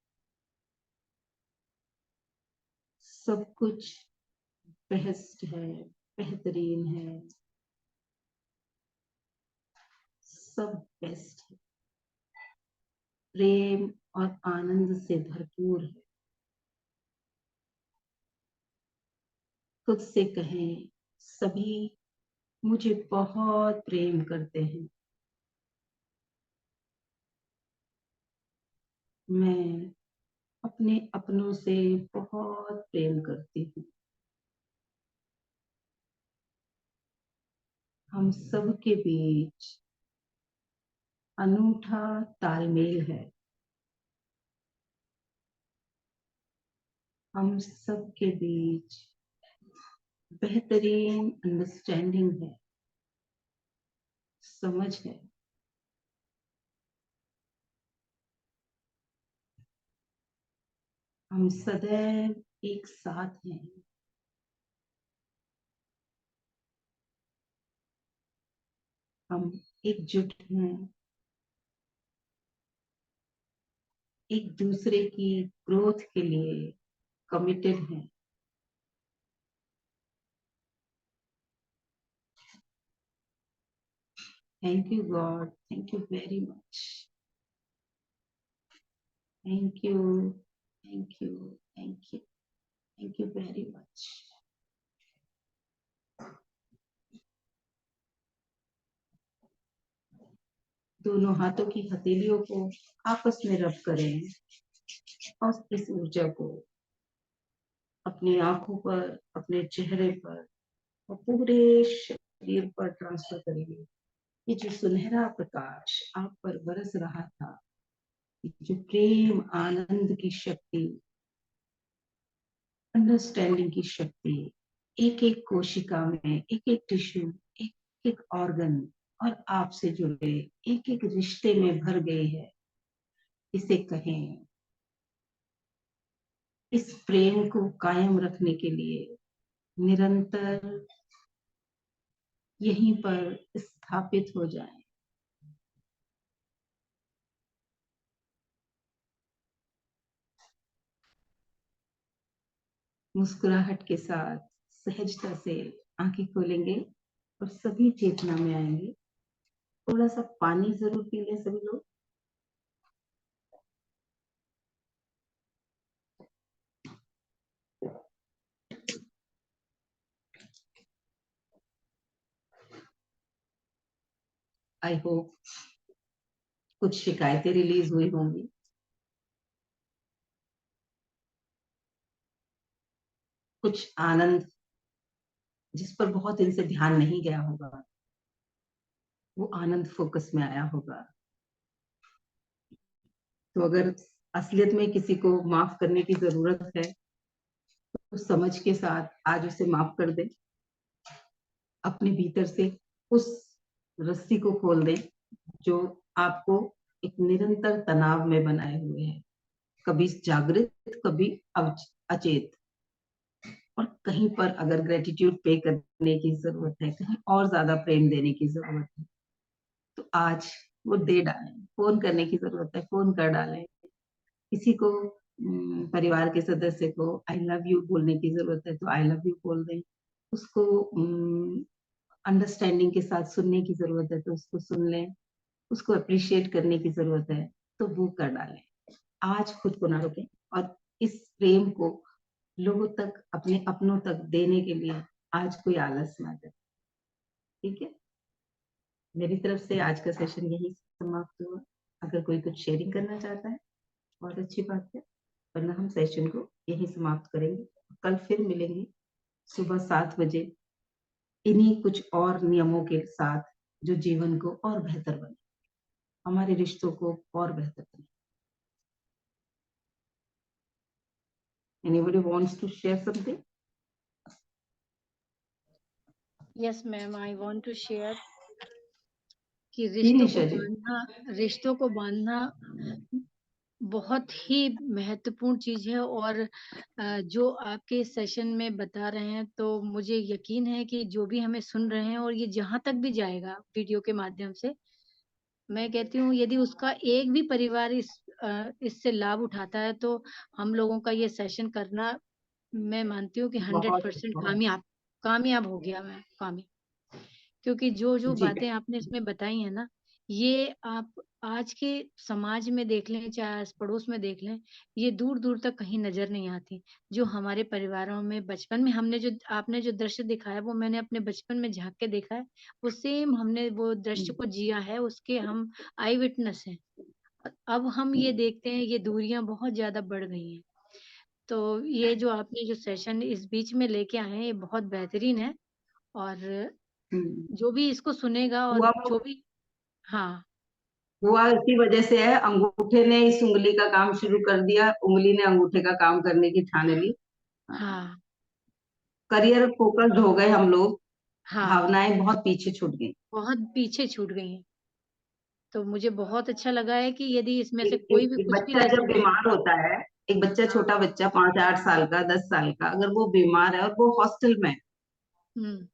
सब कुछ बेस्ट है, बेहतरीन है, सब बेस्ट है, प्रेम और आनंद से भरपूर है। खुद से कहें, सभी मुझे बहुत प्रेम करते हैं। मैं अपने अपनों से बहुत प्रेम करती हूँ। हम सब के बीच अनूठा तालमेल है। हम सब के बीच बेहतरीन अंडरस्टैंडिंग है, समझ है। हम सदैव एक साथ हैं। हम एकजुट हैं, एक दूसरे की ग्रोथ के लिए कमिटेड हैं। Thank you God, thank you very much. Thank you, thank you, thank you, thank you very much. दोनों हाथों की हथेलियों को आपस में रब करें और इस ऊर्जा को अपनी आंखों पर, अपने चेहरे पर और पूरे शरीर पर ट्रांसफर करेंगे। ये जो सुनहरा प्रकाश आप पर बरस रहा था, जो प्रेम आनंद की शक्ति, अंडरस्टैंडिंग की शक्ति एक एक कोशिका में, एक एक टिश्यू, एक एक ऑर्गन और आपसे जुड़े एक एक रिश्ते में भर गई है। इसे कहें, इस प्रेम को कायम रखने के लिए निरंतर यहीं पर स्थापित हो जाएं। मुस्कुराहट के साथ सहजता से आंखें खोलेंगे और सभी चेतना में आएंगे। थोड़ा सा पानी जरूर पी लें सभी लोग। आई होप कुछ शिकायतें रिलीज हुई होंगी, कुछ आनंद जिस पर बहुत दिन से ध्यान नहीं गया होगा, वो आनंद फोकस में आया होगा। तो अगर असलियत में किसी को माफ करने की जरूरत है तो समझ के साथ आज उसे माफ कर दे। अपने भीतर से उस रस्सी को खोल दें जो आपको एक निरंतर तनाव में बनाए हुए है, कभी जागृत, कभी अचेत। और कहीं पर अगर ग्रेटिट्यूड पे करने की जरूरत है, कहीं और ज्यादा प्रेम देने की जरूरत है, तो आज वो दे डालें। फोन करने की जरूरत है, फोन कर डालें। किसी को परिवार के सदस्य को आई लव यू बोलने की जरूरत है तो आई लव यू बोल दें। उसको अंडरस्टैंडिंग के साथ सुनने की जरूरत है तो उसको सुन लें। उसको अप्रिशिएट करने की जरूरत है तो वो कर डालें। आज खुद को ना रोकें और इस प्रेम को लोगों तक, अपने अपनों तक देने के लिए आज कोई आलस ना करें। ठीक है, मेरी तरफ से आज का सेशन यही समाप्त हुआ। अगर कोई कुछ शेयरिंग करना चाहता है बहुत अच्छी बात है, वरना हम सेशन को यही समाप्त करेंगे। कल फिर मिलेंगे सुबह 7 बजे इन्हीं कुछ और नियमों के साथ जो जीवन को और बेहतर बने। हमारे रिश्तों को और बेहतर करें। Anybody wants to share something? Yes ma'am, I want to share कि जी निशा जी। रिश्तों को बांधना बहुत ही महत्वपूर्ण चीज है। और जो आपके सेशन में बता रहे हैं, तो मुझे यकीन है कि जो भी हमें सुन रहे हैं और ये जहां तक भी जाएगा वीडियो के माध्यम से, मैं कहती हूँ यदि उसका एक भी परिवार इससे लाभ उठाता है, तो हम लोगों का ये सेशन करना, मैं मानती हूँ कि 100% कामयाब हो गया। मैं कामयाब, क्योंकि जो जो जी बातें आपने इसमें बताई है ना, ये आप आज के समाज में देख लें, चाहे आस पड़ोस में देख लें, ये दूर दूर तक कहीं नजर नहीं आती। जो हमारे परिवारों में बचपन में हमने आपने जो दृश्य दिखाया, वो मैंने अपने बचपन में झांक के देखा है। वो सेम हमने वो दृश्य को जिया है, उसके हम आई विटनेस हैं। अब हम ये देखते हैं, ये दूरियां बहुत ज्यादा बढ़ गई हैं। तो ये जो आपने जो सेशन इस बीच में लेके आए हैं, ये बहुत बेहतरीन है। और जो भी इसको सुनेगा और जो भी, हाँ, हुआ इसी वजह से है, अंगूठे ने इस उंगली का काम शुरू कर दिया, उंगली ने अंगूठे का काम करने की ठान ली। हाँ, करियर फोकस्ड हो गए हम लोग, हाँ, भावनाएं बहुत पीछे छूट गई। बहुत पीछे छूट गई हैं। तो मुझे बहुत अच्छा लगा है कि यदि इसमें से एक, कोई एक, भी एक कुछ भी बच्चा जब लेसन ले। बीमार होता है, एक बच्चा, छोटा बच्चा 5-8 साल का, 10 साल का, अगर वो बीमार है और वो हॉस्टल में है,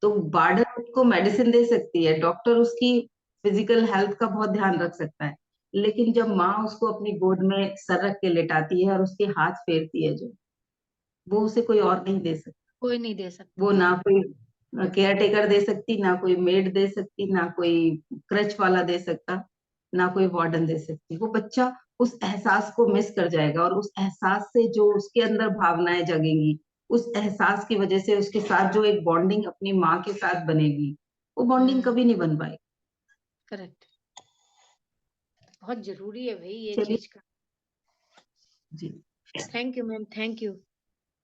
तो वार्डन उसको मेडिसिन दे सकती है, डॉक्टर उसकी फिजिकल हेल्थ का बहुत ध्यान रख सकता है, लेकिन जब माँ उसको अपनी गोद में सर रख के लेटाती है और उसके हाथ फेरती है, जो वो उसे कोई और नहीं दे सकता। कोई नहीं दे सकता। वो ना कोई केयर टेकर दे सकती, ना कोई मेड दे सकती, ना कोई क्रच वाला दे सकता, ना कोई वार्डन दे सकती। वो बच्चा उस एहसास को मिस कर जाएगा, और उस एहसास से जो उसके अंदर भावनाएं जगेंगी, उस एहसास की वजह से उसके साथ जो एक बॉन्डिंग अपनी माँ के साथ बनेगी, वो बॉन्डिंग कभी नहीं बन पाएगी। करेक्ट। बहुत जरूरी है भाई ये चलिए चीज का। जी, thank you ma'am, thank you.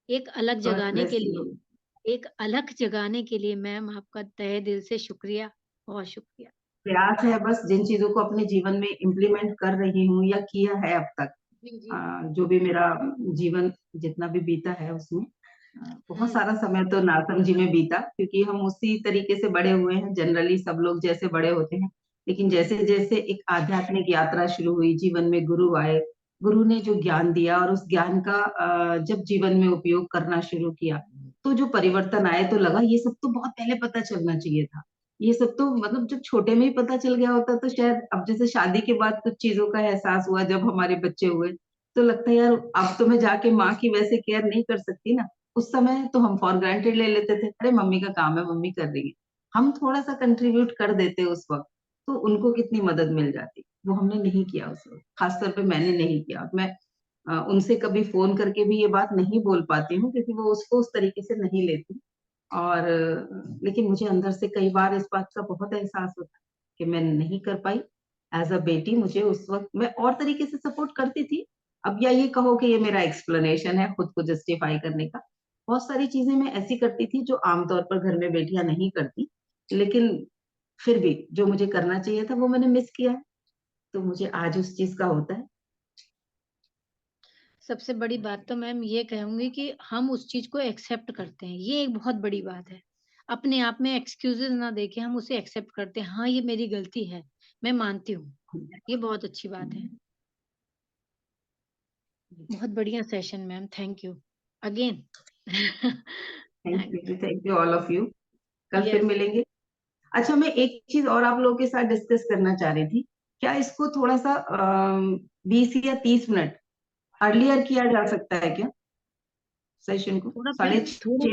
एक अलग गॉड जगाने ब्लेस के यू। लिए, एक अलग जगाने के लिए मैम आपका तहे दिल से शुक्रिया, बहुत शुक्रिया। प्रयास है बस, जिन चीजों को अपने जीवन में इम्प्लीमेंट कर रही हूँ या किया है अब तक, जी जी। जो भी मेरा जीवन जितना भी बीता है, उसमें बहुत सारा समय तो नासमझी में बीता, क्योंकि हम उसी तरीके से बड़े हुए हैं, जनरली सब लोग जैसे बड़े होते हैं। लेकिन जैसे जैसे एक आध्यात्मिक यात्रा शुरू हुई, जीवन में गुरु आए, गुरु ने जो ज्ञान दिया और उस ज्ञान का जब जीवन में उपयोग करना शुरू किया, तो जो परिवर्तन आए, तो लगा ये सब तो बहुत पहले पता चलना चाहिए था। ये सब तो मतलब जब छोटे में ही पता चल गया होता, तो शायद अब जैसे शादी के बाद कुछ चीजों का एहसास हुआ, जब हमारे बच्चे हुए, तो लगता है यार अब तो मैं जाके माँ की वैसे केयर नहीं कर सकती ना। उस समय तो हम फॉर ग्रांटेड ले लेते थे, अरे मम्मी का काम है, मम्मी कर रही है। हम थोड़ा सा कंट्रीब्यूट कर देते उस वक्त, तो उनको कितनी मदद मिल जाती। वो हमने नहीं किया उस वक्त, खासतौर पे मैंने नहीं किया। और मैं उनसे कभी फोन करके भी ये बात नहीं बोल पाती हूँ, क्योंकि वो उसको उस तरीके से नहीं लेती। और लेकिन मुझे अंदर से कई बार इस बात का बहुत एहसास होता है कि मैं नहीं कर पाई। एज अ बेटी मुझे उस वक्त, मैं और तरीके से सपोर्ट करती थी। अब या ये कहो कि ये मेरा एक्सप्लेनेशन है खुद को जस्टिफाई करने का। बहुत सारी चीजें मैं ऐसी करती थी जो आमतौर पर घर में बेटियां नहीं करती, लेकिन फिर भी जो मुझे करना चाहिए था वो मैंने मिस किया है, तो मुझे आज उस चीज का होता है। सबसे बड़ी बात तो मैम ये कहूंगी कि हम उस चीज को एक्सेप्ट करते हैं, ये एक बहुत बड़ी बात है। अपने आप में एक्सक्यूजेस ना देके हम उसे एक्सेप्ट करते हैं, हाँ ये मेरी गलती है, मैं मानती हूँ। ये बहुत अच्छी बात है। बहुत बढ़िया session ma'am, thank you again. Thank you all of you. कल फिर यस। मिलेंगे। अच्छा, मैं एक चीज और आप लोगों के साथ डिस्कस करना चाह रही थी। क्या इसको थोड़ा सा 20 या 30 मिनट अर्लियर किया जा सकता है क्या, सेशन को? थोड़ा साढ़े थोड़ा